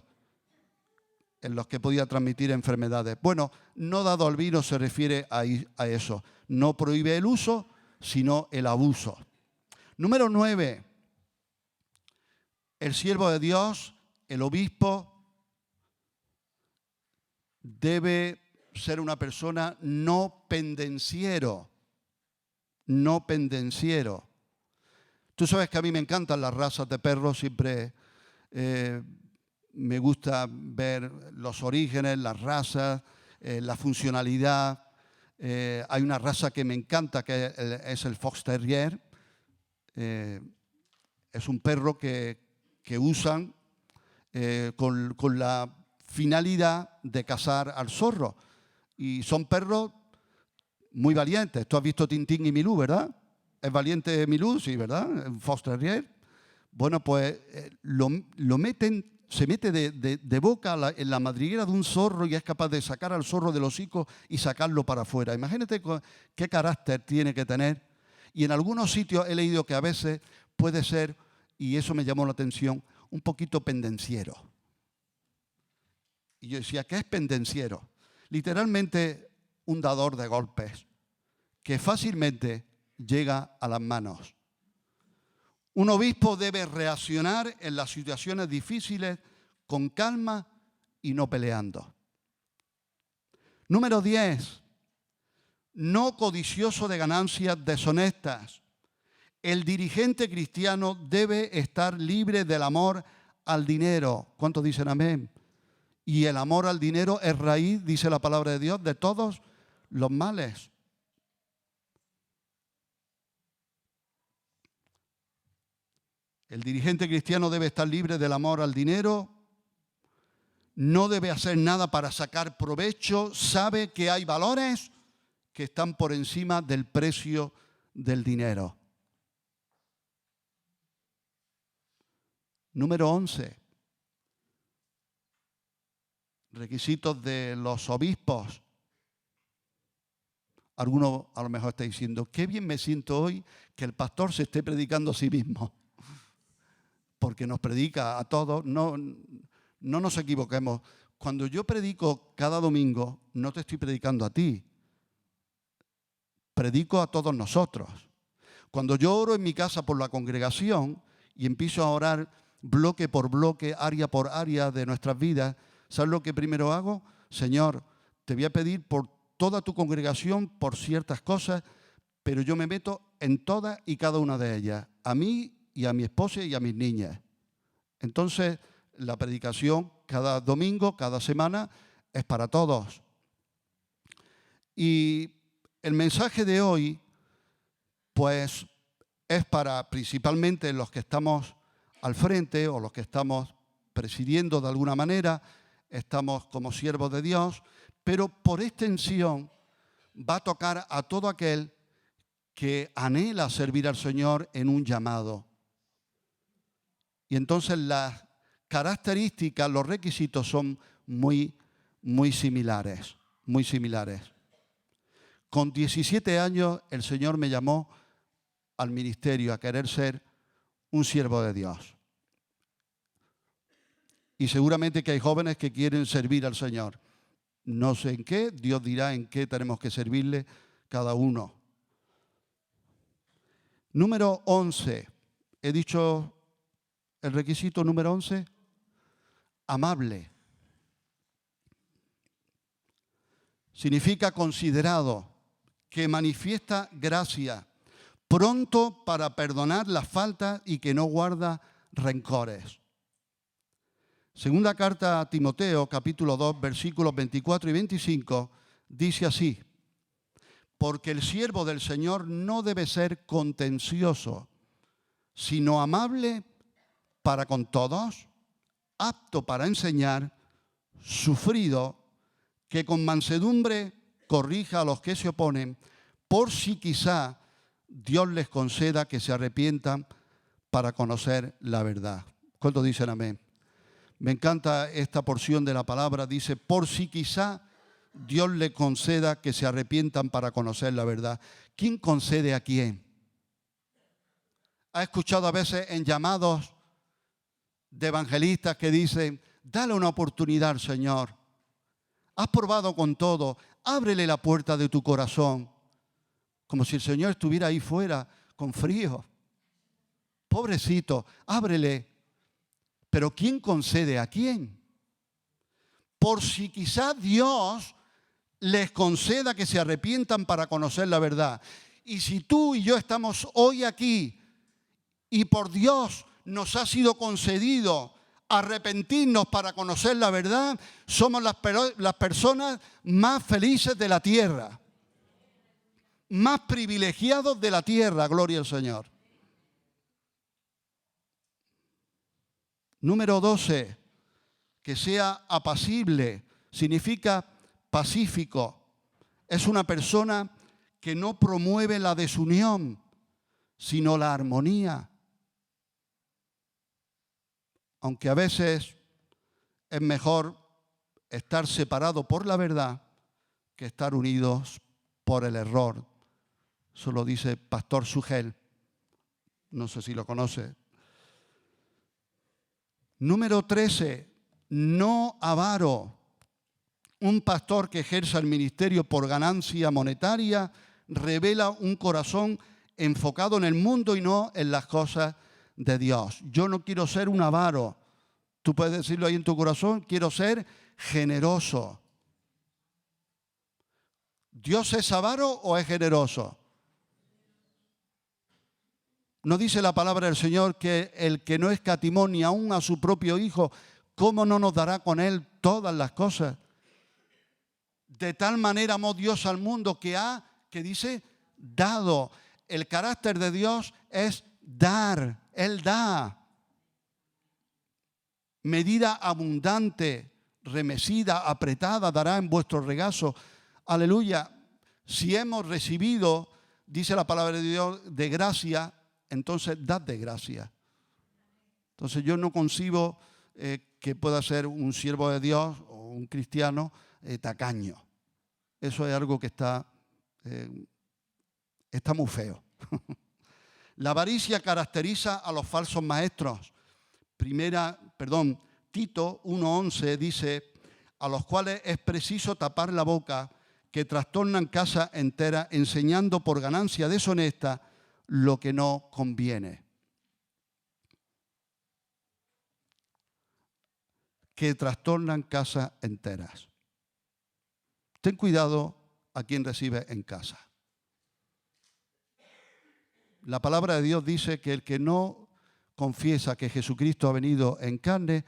en los que podía transmitir enfermedades. Bueno, no dado al vino se refiere a eso. No prohíbe el uso, sino el abuso. Número 9. El siervo de Dios, el obispo, debe ser una persona no pendenciero. No pendenciero. Tú sabes que a mí me encantan las razas de perros, siempre me gusta ver los orígenes, las razas, la funcionalidad. Hay una raza que me encanta que es el Fox Terrier. Es un perro que usan con la finalidad de cazar al zorro. Y son perros muy valientes. Tú has visto Tintín y Milú, ¿verdad? ¿Es valiente Milú? Sí, ¿verdad? Un Fox Terrier. Bueno, pues lo meten, se mete de boca en la madriguera de un zorro y es capaz de sacar al zorro del hocico y sacarlo para afuera. Imagínate qué carácter tiene que tener. Y en algunos sitios he leído que a veces puede ser, y eso me llamó la atención, un poquito pendenciero. Y yo decía, ¿qué es pendenciero? Literalmente un dador de golpes que fácilmente llega a las manos. Un obispo debe reaccionar en las situaciones difíciles con calma y no peleando. Número 10. No codicioso de ganancias deshonestas. El dirigente cristiano debe estar libre del amor al dinero. ¿Cuántos dicen amén? Y el amor al dinero es raíz, dice la palabra de Dios, de todos los males. El dirigente cristiano debe estar libre del amor al dinero, no debe hacer nada para sacar provecho, sabe que hay valores que están por encima del precio del dinero. Número 11. Requisitos de los obispos. Algunos a lo mejor está diciendo, qué bien me siento hoy que el pastor se esté predicando a sí mismo. Porque nos predica a todos. No nos equivoquemos. Cuando yo predico cada domingo, no te estoy predicando a ti. Predico a todos nosotros. Cuando yo oro en mi casa por la congregación y empiezo a orar bloque por bloque, área por área de nuestras vidas, ¿sabes lo que primero hago? Señor, te voy a pedir por toda tu congregación, por ciertas cosas, pero yo me meto en todas y cada una de ellas. A mí y a mi esposa y a mis niñas. Entonces, la predicación cada domingo, cada semana, es para todos. Y el mensaje de hoy, pues, es para principalmente los que estamos al frente o los que estamos presidiendo de alguna manera, estamos como siervos de Dios, pero por extensión va a tocar a todo aquel que anhela servir al Señor en un llamado. Y entonces las características, los requisitos son muy similares, muy similares. Con 17 años el Señor me llamó al ministerio a querer ser un siervo de Dios. Y seguramente que hay jóvenes que quieren servir al Señor. No sé en qué, Dios dirá en qué tenemos que servirle cada uno. Número 11. He dicho El requisito número 11, amable. Significa considerado, que manifiesta gracia, pronto para perdonar las faltas y que no guarda rencores. Segunda carta a Timoteo, capítulo 2, versículos 24 y 25, dice así: porque el siervo del Señor no debe ser contencioso, sino amable para con todos, apto para enseñar, sufrido, que con mansedumbre corrija a los que se oponen, por si quizá Dios les conceda que se arrepientan para conocer la verdad. ¿Cuántos dicen amén? Me encanta esta porción de la palabra, dice, por si quizá Dios les conceda que se arrepientan para conocer la verdad. ¿Quién concede a quién? ¿Ha escuchado a veces en llamados de evangelistas que dicen, dale una oportunidad al Señor? Has probado con todo, ábrele la puerta de tu corazón. Como si el Señor estuviera ahí fuera con frío. Pobrecito, ábrele. Pero ¿quién concede a quién? Por si quizás Dios les conceda que se arrepientan para conocer la verdad. Y si tú y yo estamos hoy aquí y por Dios nos ha sido concedido arrepentirnos para conocer la verdad, somos las personas más felices de la tierra, más privilegiados de la tierra, gloria al Señor. Número 12, que sea apacible, significa pacífico. Es una persona que no promueve la desunión, sino la armonía. Aunque a veces es mejor estar separado por la verdad que estar unidos por el error. Eso lo dice Pastor Sugel. No sé si lo conoce. Número 13, no avaro. Un pastor que ejerza el ministerio por ganancia monetaria revela un corazón enfocado en el mundo y no en las cosas de Dios. Yo no quiero ser un avaro. Tú puedes decirlo ahí en tu corazón, quiero ser generoso. ¿Dios es avaro o es generoso? ¿No dice la palabra del Señor que el que no escatimó ni aún a su propio Hijo, cómo no nos dará con Él todas las cosas? De tal manera amó Dios al mundo que dice, dado. El carácter de Dios es dar. Él da. Medida abundante, remecida, apretada, dará en vuestro regazo. Aleluya. Si hemos recibido, dice la palabra de Dios, de gracia, entonces dad de gracia. Entonces yo no concibo que pueda ser un siervo de Dios o un cristiano tacaño. Eso es algo que está muy feo. La avaricia caracteriza a los falsos maestros. Tito 1:11 dice, a los cuales es preciso tapar la boca, que trastornan casa entera, enseñando por ganancia deshonesta lo que no conviene. Que trastornan casas enteras. Ten cuidado a quien recibe en casa. La palabra de Dios dice que el que no confiesa que Jesucristo ha venido en carne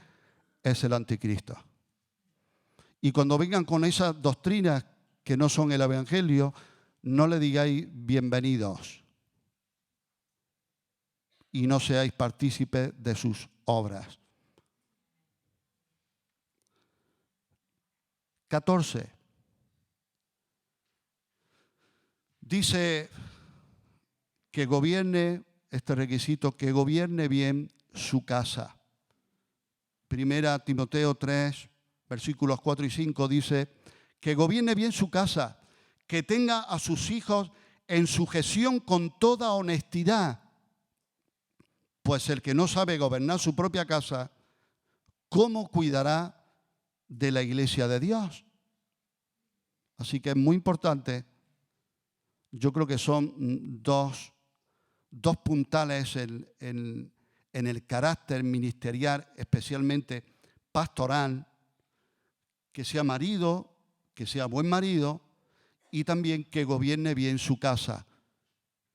es el anticristo. Y cuando vengan con esas doctrinas que no son el evangelio, no le digáis bienvenidos y no seáis partícipes de sus obras. 14. Dice que gobierne, este requisito, que gobierne bien su casa. Primera Timoteo 3, versículos 4 y 5 dice, que gobierne bien su casa, que tenga a sus hijos en sujeción con toda honestidad. Pues el que no sabe gobernar su propia casa, ¿cómo cuidará de la iglesia de Dios? Así que es muy importante. Yo creo que son dos puntales en en el carácter ministerial, especialmente pastoral, que sea marido, que sea buen marido y también que gobierne bien su casa,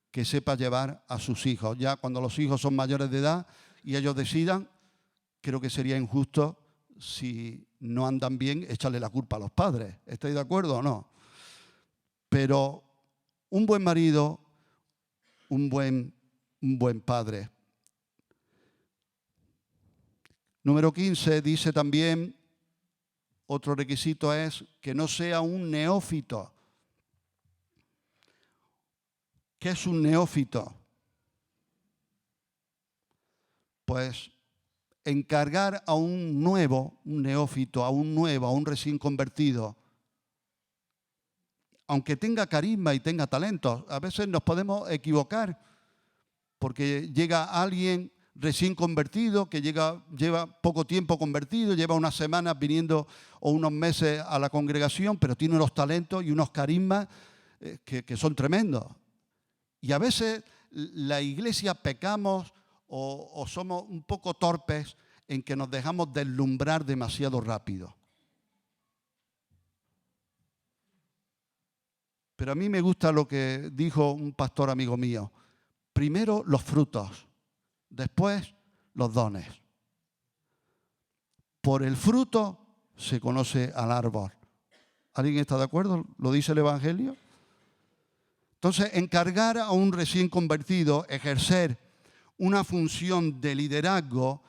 que sepa llevar a sus hijos. Ya cuando los hijos son mayores de edad y ellos decidan, creo que sería injusto si no andan bien echarle la culpa a los padres. ¿Estáis de acuerdo o no? Pero un buen marido, un buen padre. Número 15 dice también, otro requisito es que no sea un neófito. ¿Qué es un neófito? Pues encargar a un nuevo, un neófito, a un recién convertido, aunque tenga carisma y tenga talento, a veces nos podemos equivocar porque llega alguien recién convertido, que lleva poco tiempo convertido, lleva unas semanas viniendo o unos meses a la congregación, pero tiene unos talentos y unos carismas que son tremendos. Y a veces la iglesia pecamos o somos un poco torpes en que nos dejamos deslumbrar demasiado rápido. Pero a mí me gusta lo que dijo un pastor amigo mío. Primero los frutos, después los dones. Por el fruto se conoce al árbol. ¿Alguien está de acuerdo? ¿Lo dice el Evangelio? Entonces, encargar a un recién convertido ejercer una función de liderazgo,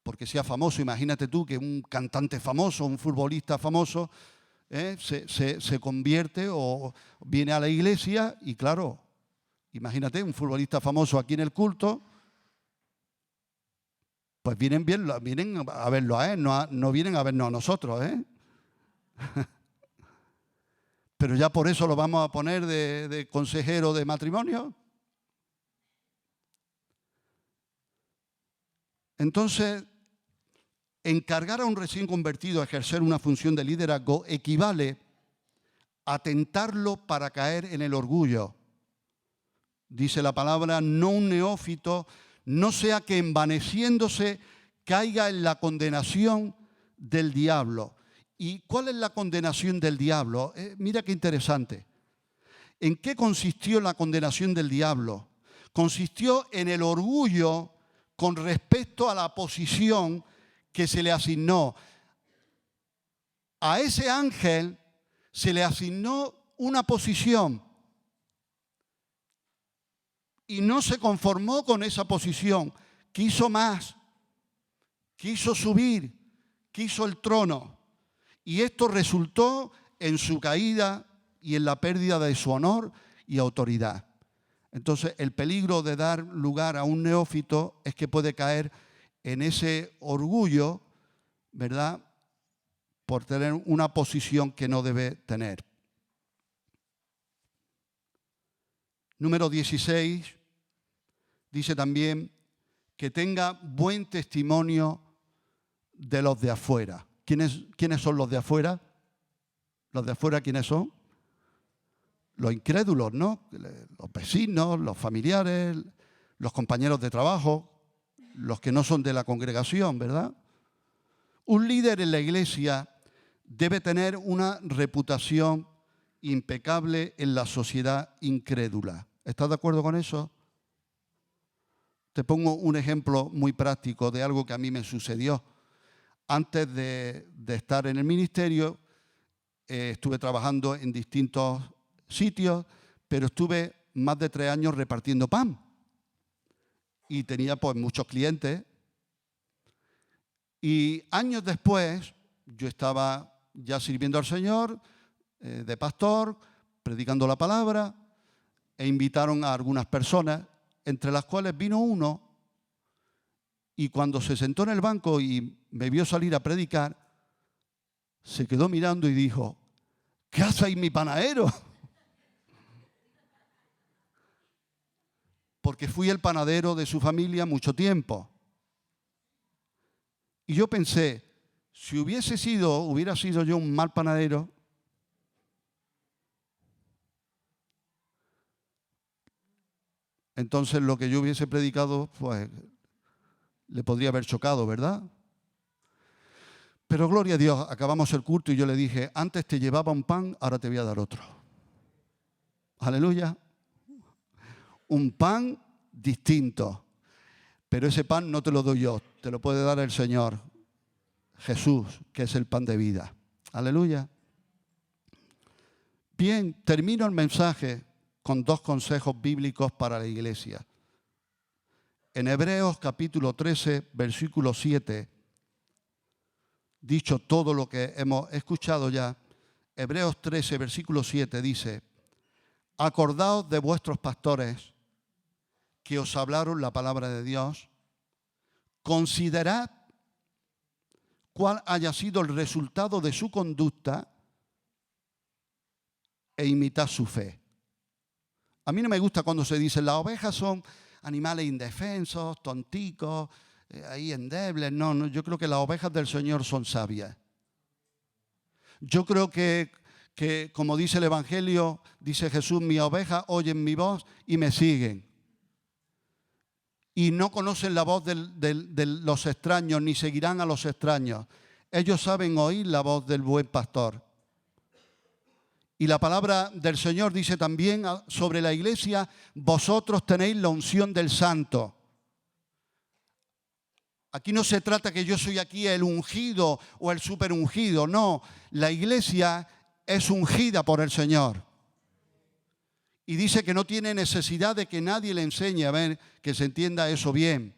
porque sea famoso, imagínate tú que un cantante famoso, un futbolista famoso, se convierte o viene a la iglesia y claro, imagínate un futbolista famoso aquí en el culto, pues vienen a verlo a él, no vienen a vernos a nosotros, ¿eh? Pero ya por eso lo vamos a poner de consejero de matrimonio. Entonces, encargar a un recién convertido a ejercer una función de liderazgo equivale a tentarlo para caer en el orgullo. Dice la palabra, no un neófito, no sea que envaneciéndose caiga en la condenación del diablo. ¿Y cuál es la condenación del diablo? Mira qué interesante. ¿En qué consistió la condenación del diablo? Consistió en el orgullo con respecto a la posición que se le asignó. A ese ángel se le asignó una posición y no se conformó con esa posición. Quiso más, quiso subir, quiso el trono. Y esto resultó en su caída y en la pérdida de su honor y autoridad. Entonces, el peligro de dar lugar a un neófito es que puede caer en ese orgullo, ¿verdad?, por tener una posición que no debe tener. Número 16, dice también que tenga buen testimonio de los de afuera. ¿Quiénes son los de afuera? ¿Los de afuera quiénes son? Los incrédulos, ¿no? Los vecinos, los familiares, los compañeros de trabajo, los que no son de la congregación, ¿verdad? Un líder en la iglesia debe tener una reputación impecable en la sociedad incrédula. ¿Estás de acuerdo con eso? Te pongo un ejemplo muy práctico de algo que a mí me sucedió. Antes de estar en el ministerio, estuve trabajando en distintos sitios, pero estuve más de 3 años repartiendo pan. Y tenía pues muchos clientes. Y años después, yo estaba ya sirviendo al Señor, de pastor, predicando la palabra, e invitaron a algunas personas, entre las cuales vino uno, y cuando se sentó en el banco y me vio salir a predicar, se quedó mirando y dijo, ¿qué hace ahí mi panadero? Porque fui el panadero de su familia mucho tiempo. Y yo pensé, si hubiera sido yo un mal panadero, entonces lo que yo hubiese predicado, pues le podría haber chocado, ¿verdad? Pero gloria a Dios, acabamos el culto y yo le dije, antes te llevaba un pan, ahora te voy a dar otro. Aleluya. Un pan distinto. Pero ese pan no te lo doy yo, te lo puede dar el Señor Jesús, que es el pan de vida. Aleluya. Bien, termino el mensaje con 2 consejos bíblicos para la iglesia. En Hebreos capítulo 13, versículo 7, dicho todo lo que hemos escuchado ya, Hebreos 13, versículo 7 dice, acordaos de vuestros pastores que os hablaron la palabra de Dios, considerad cuál haya sido el resultado de su conducta e imitad su fe. A mí no me gusta cuando se dice las ovejas son animales indefensos, tonticos, ahí endebles. No, yo creo que las ovejas del Señor son sabias. Yo creo que como dice el Evangelio, dice Jesús, mis ovejas oyen mi voz y me siguen. Y no conocen la voz de los extraños, ni seguirán a los extraños. Ellos saben oír la voz del buen pastor. Y la palabra del Señor dice también sobre la iglesia, vosotros tenéis la unción del santo. Aquí no se trata que yo soy aquí el ungido o el superungido, no. La iglesia es ungida por el Señor. Y dice que no tiene necesidad de que nadie le enseñe, a ver, que se entienda eso bien.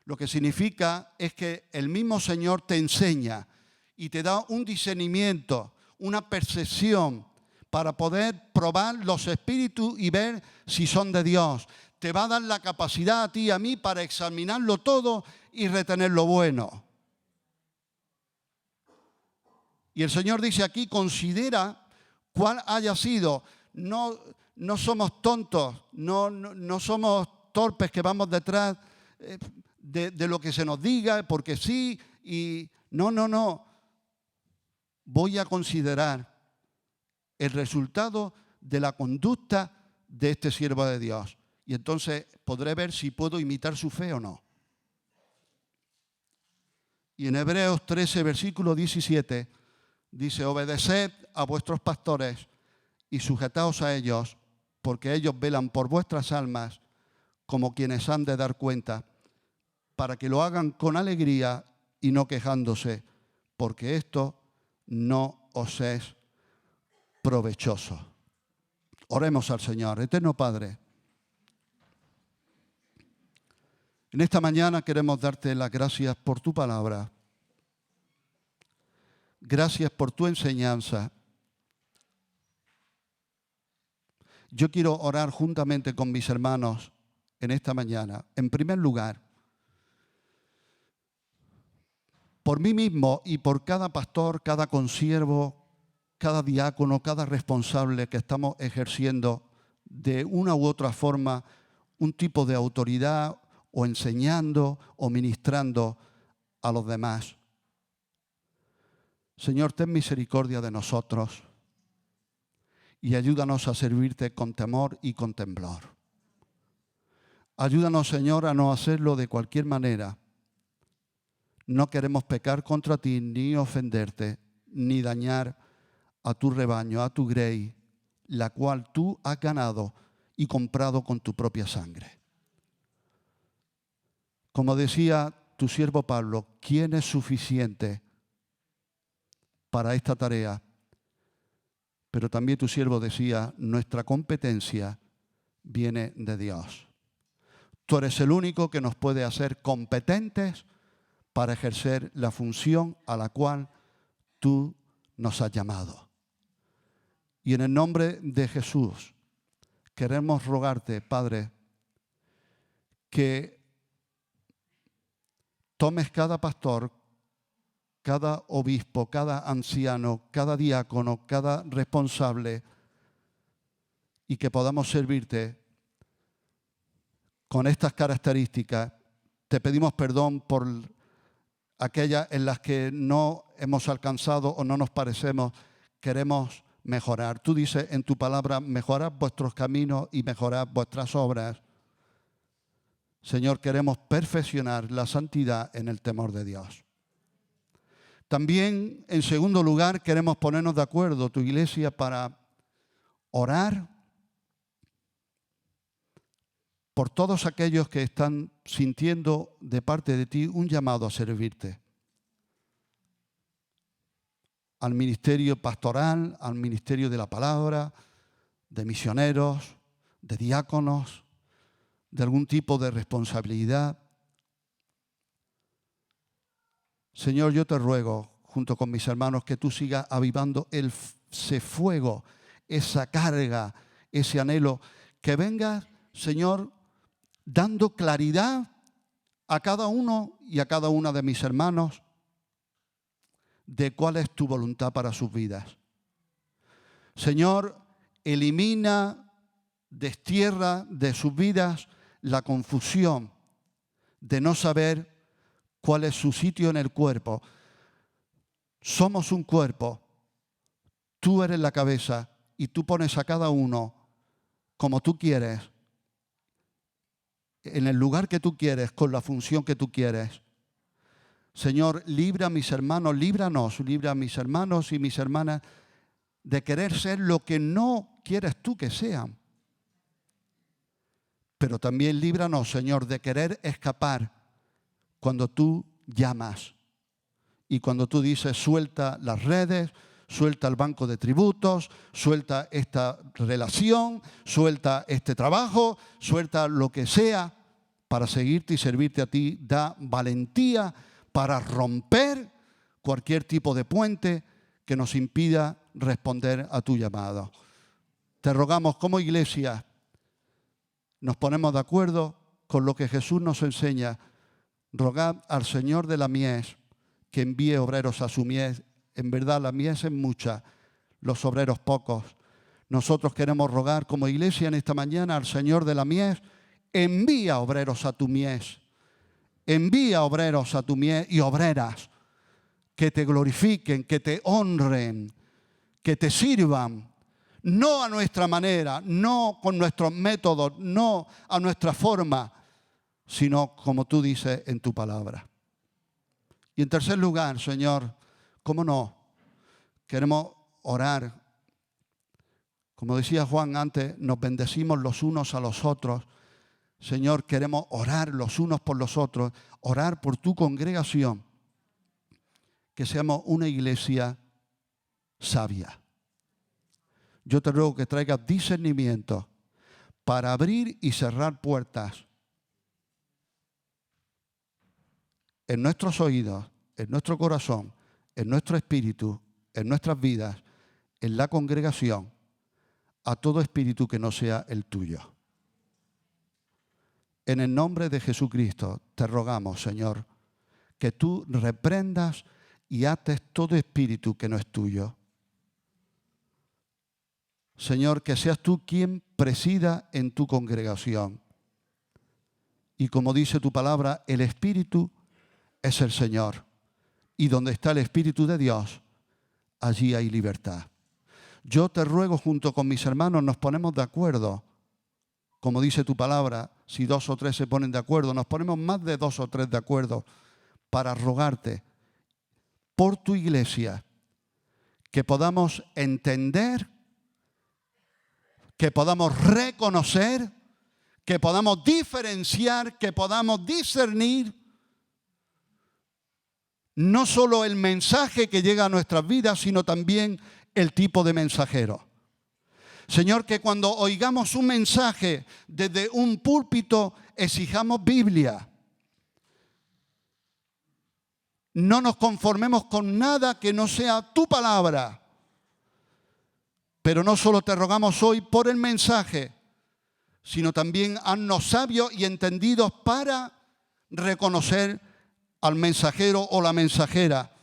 Lo que significa es que el mismo Señor te enseña y te da un discernimiento, una percepción para poder probar los espíritus y ver si son de Dios. Te va a dar la capacidad a ti y a mí para examinarlo todo y retener lo bueno. Y el Señor dice aquí, considera cuál haya sido. No somos tontos, no somos torpes que vamos detrás de lo que se nos diga, porque sí, y no. Voy a considerar el resultado de la conducta de este siervo de Dios. Y entonces podré ver si puedo imitar su fe o no. Y en Hebreos 13, versículo 17, dice, obedeced a vuestros pastores y sujetaos a ellos, porque ellos velan por vuestras almas como quienes han de dar cuenta, para que lo hagan con alegría y no quejándose, porque esto no os es provechoso. Oremos al Señor. Eterno Padre, en esta mañana queremos darte las gracias por tu palabra. Gracias por tu enseñanza. Yo quiero orar juntamente con mis hermanos en esta mañana. En primer lugar, por mí mismo y por cada pastor, cada consiervo, cada diácono, cada responsable que estamos ejerciendo de una u otra forma un tipo de autoridad o enseñando o ministrando a los demás. Señor, ten misericordia de nosotros y ayúdanos a servirte con temor y con temblor. Ayúdanos, Señor, a no hacerlo de cualquier manera. No queremos pecar contra ti, ni ofenderte, ni dañar a tu rebaño, a tu grey, la cual tú has ganado y comprado con tu propia sangre. Como decía tu siervo Pablo, ¿quién es suficiente para esta tarea? Pero también tu siervo decía, nuestra competencia viene de Dios. Tú eres el único que nos puede hacer competentes para ejercer la función a la cual tú nos has llamado. Y en el nombre de Jesús queremos rogarte, Padre, que tomes cada pastor, cada obispo, cada anciano, cada diácono, cada responsable y que podamos servirte con estas características. Te pedimos perdón por aquellas en las que no hemos alcanzado o no nos parecemos. Queremos mejorar. Tú dices en tu palabra, mejorad vuestros caminos y mejorad vuestras obras. Señor, queremos perfeccionar la santidad en el temor de Dios. También, en segundo lugar, queremos ponernos de acuerdo, tu iglesia, para orar por todos aquellos que están sintiendo de parte de ti un llamado a servirte. Al ministerio pastoral, al ministerio de la palabra, de misioneros, de diáconos, de algún tipo de responsabilidad. Señor, yo te ruego, junto con mis hermanos, que tú sigas avivando ese fuego, esa carga, ese anhelo, que vengas, Señor, dando claridad a cada uno y a cada una de mis hermanos de cuál es tu voluntad para sus vidas. Señor, elimina, destierra de sus vidas la confusión de no saber cuál es su sitio en el cuerpo. Somos un cuerpo, tú eres la cabeza y tú pones a cada uno como tú quieres, en el lugar que tú quieres, con la función que tú quieres. Señor, libra a mis hermanos, líbranos, libra a mis hermanos y mis hermanas de querer ser lo que no quieres tú que sean. Pero también líbranos, Señor, de querer escapar cuando tú llamas y cuando tú dices suelta las redes, suelta el banco de tributos, suelta esta relación, suelta este trabajo, suelta lo que sea para seguirte y servirte a ti. Da valentía para romper cualquier tipo de puente que nos impida responder a tu llamado. Te rogamos como iglesia, nos ponemos de acuerdo con lo que Jesús nos enseña. Rogad al Señor de la mies que envíe obreros a su mies. En verdad la mies es mucha, los obreros pocos. Nosotros queremos rogar como iglesia en esta mañana al Señor de la mies, envía obreros a tu mies. Envía obreros a tu mies y obreras que te glorifiquen, que te honren, que te sirvan. No a nuestra manera, no con nuestros métodos, no a nuestra forma, sino como tú dices en tu palabra. Y en tercer lugar, Señor, ¿cómo no? Queremos orar. Como decía Juan antes, nos bendecimos los unos a los otros. Señor, queremos orar los unos por los otros, orar por tu congregación, que seamos una iglesia sabia. Yo te ruego que traigas discernimiento para abrir y cerrar puertas en nuestros oídos, en nuestro corazón, en nuestro espíritu, en nuestras vidas, en la congregación, a todo espíritu que no sea el tuyo. En el nombre de Jesucristo te rogamos, Señor, que tú reprendas y ates todo espíritu que no es tuyo. Señor, que seas tú quien presida en tu congregación. Y como dice tu palabra, el Espíritu es el Señor. Y donde está el Espíritu de Dios, allí hay libertad. Yo te ruego, junto con mis hermanos, nos ponemos de acuerdo. Como dice tu palabra, si 2 o 3 se ponen de acuerdo, nos ponemos más de 2 o 3 de acuerdo para rogarte por tu iglesia, que podamos entender, que podamos reconocer, que podamos diferenciar, que podamos discernir no solo el mensaje que llega a nuestras vidas, sino también el tipo de mensajero. Señor, que cuando oigamos un mensaje desde un púlpito, exijamos Biblia. No nos conformemos con nada que no sea tu palabra. Pero no solo te rogamos hoy por el mensaje, sino también haznos sabios y entendidos para reconocer al mensajero o la mensajera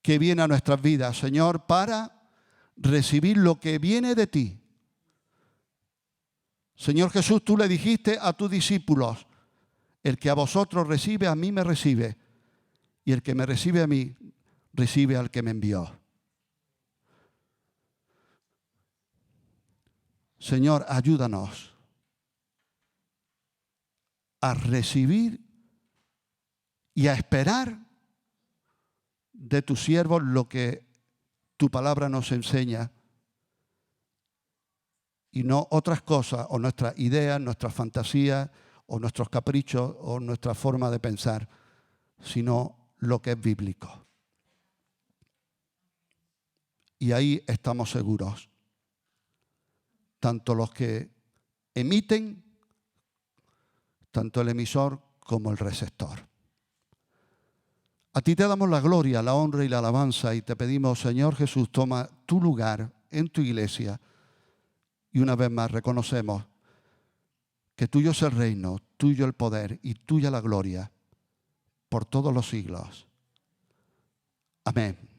que viene a nuestras vidas, Señor, para recibir lo que viene de ti. Señor Jesús, tú le dijiste a tus discípulos, el que a vosotros recibe, a mí me recibe, y el que me recibe a mí, recibe al que me envió. Señor, ayúdanos a recibir y a esperar de tus siervos lo que tu palabra nos enseña y no otras cosas o nuestras ideas, nuestras fantasías o nuestros caprichos o nuestra forma de pensar, sino lo que es bíblico. Y ahí estamos seguros, tanto los que emiten, tanto el emisor como el receptor. A ti te damos la gloria, la honra y la alabanza y te pedimos, Señor Jesús, toma tu lugar en tu iglesia y una vez más reconocemos que tuyo es el reino, tuyo el poder y tuya la gloria por todos los siglos. Amén.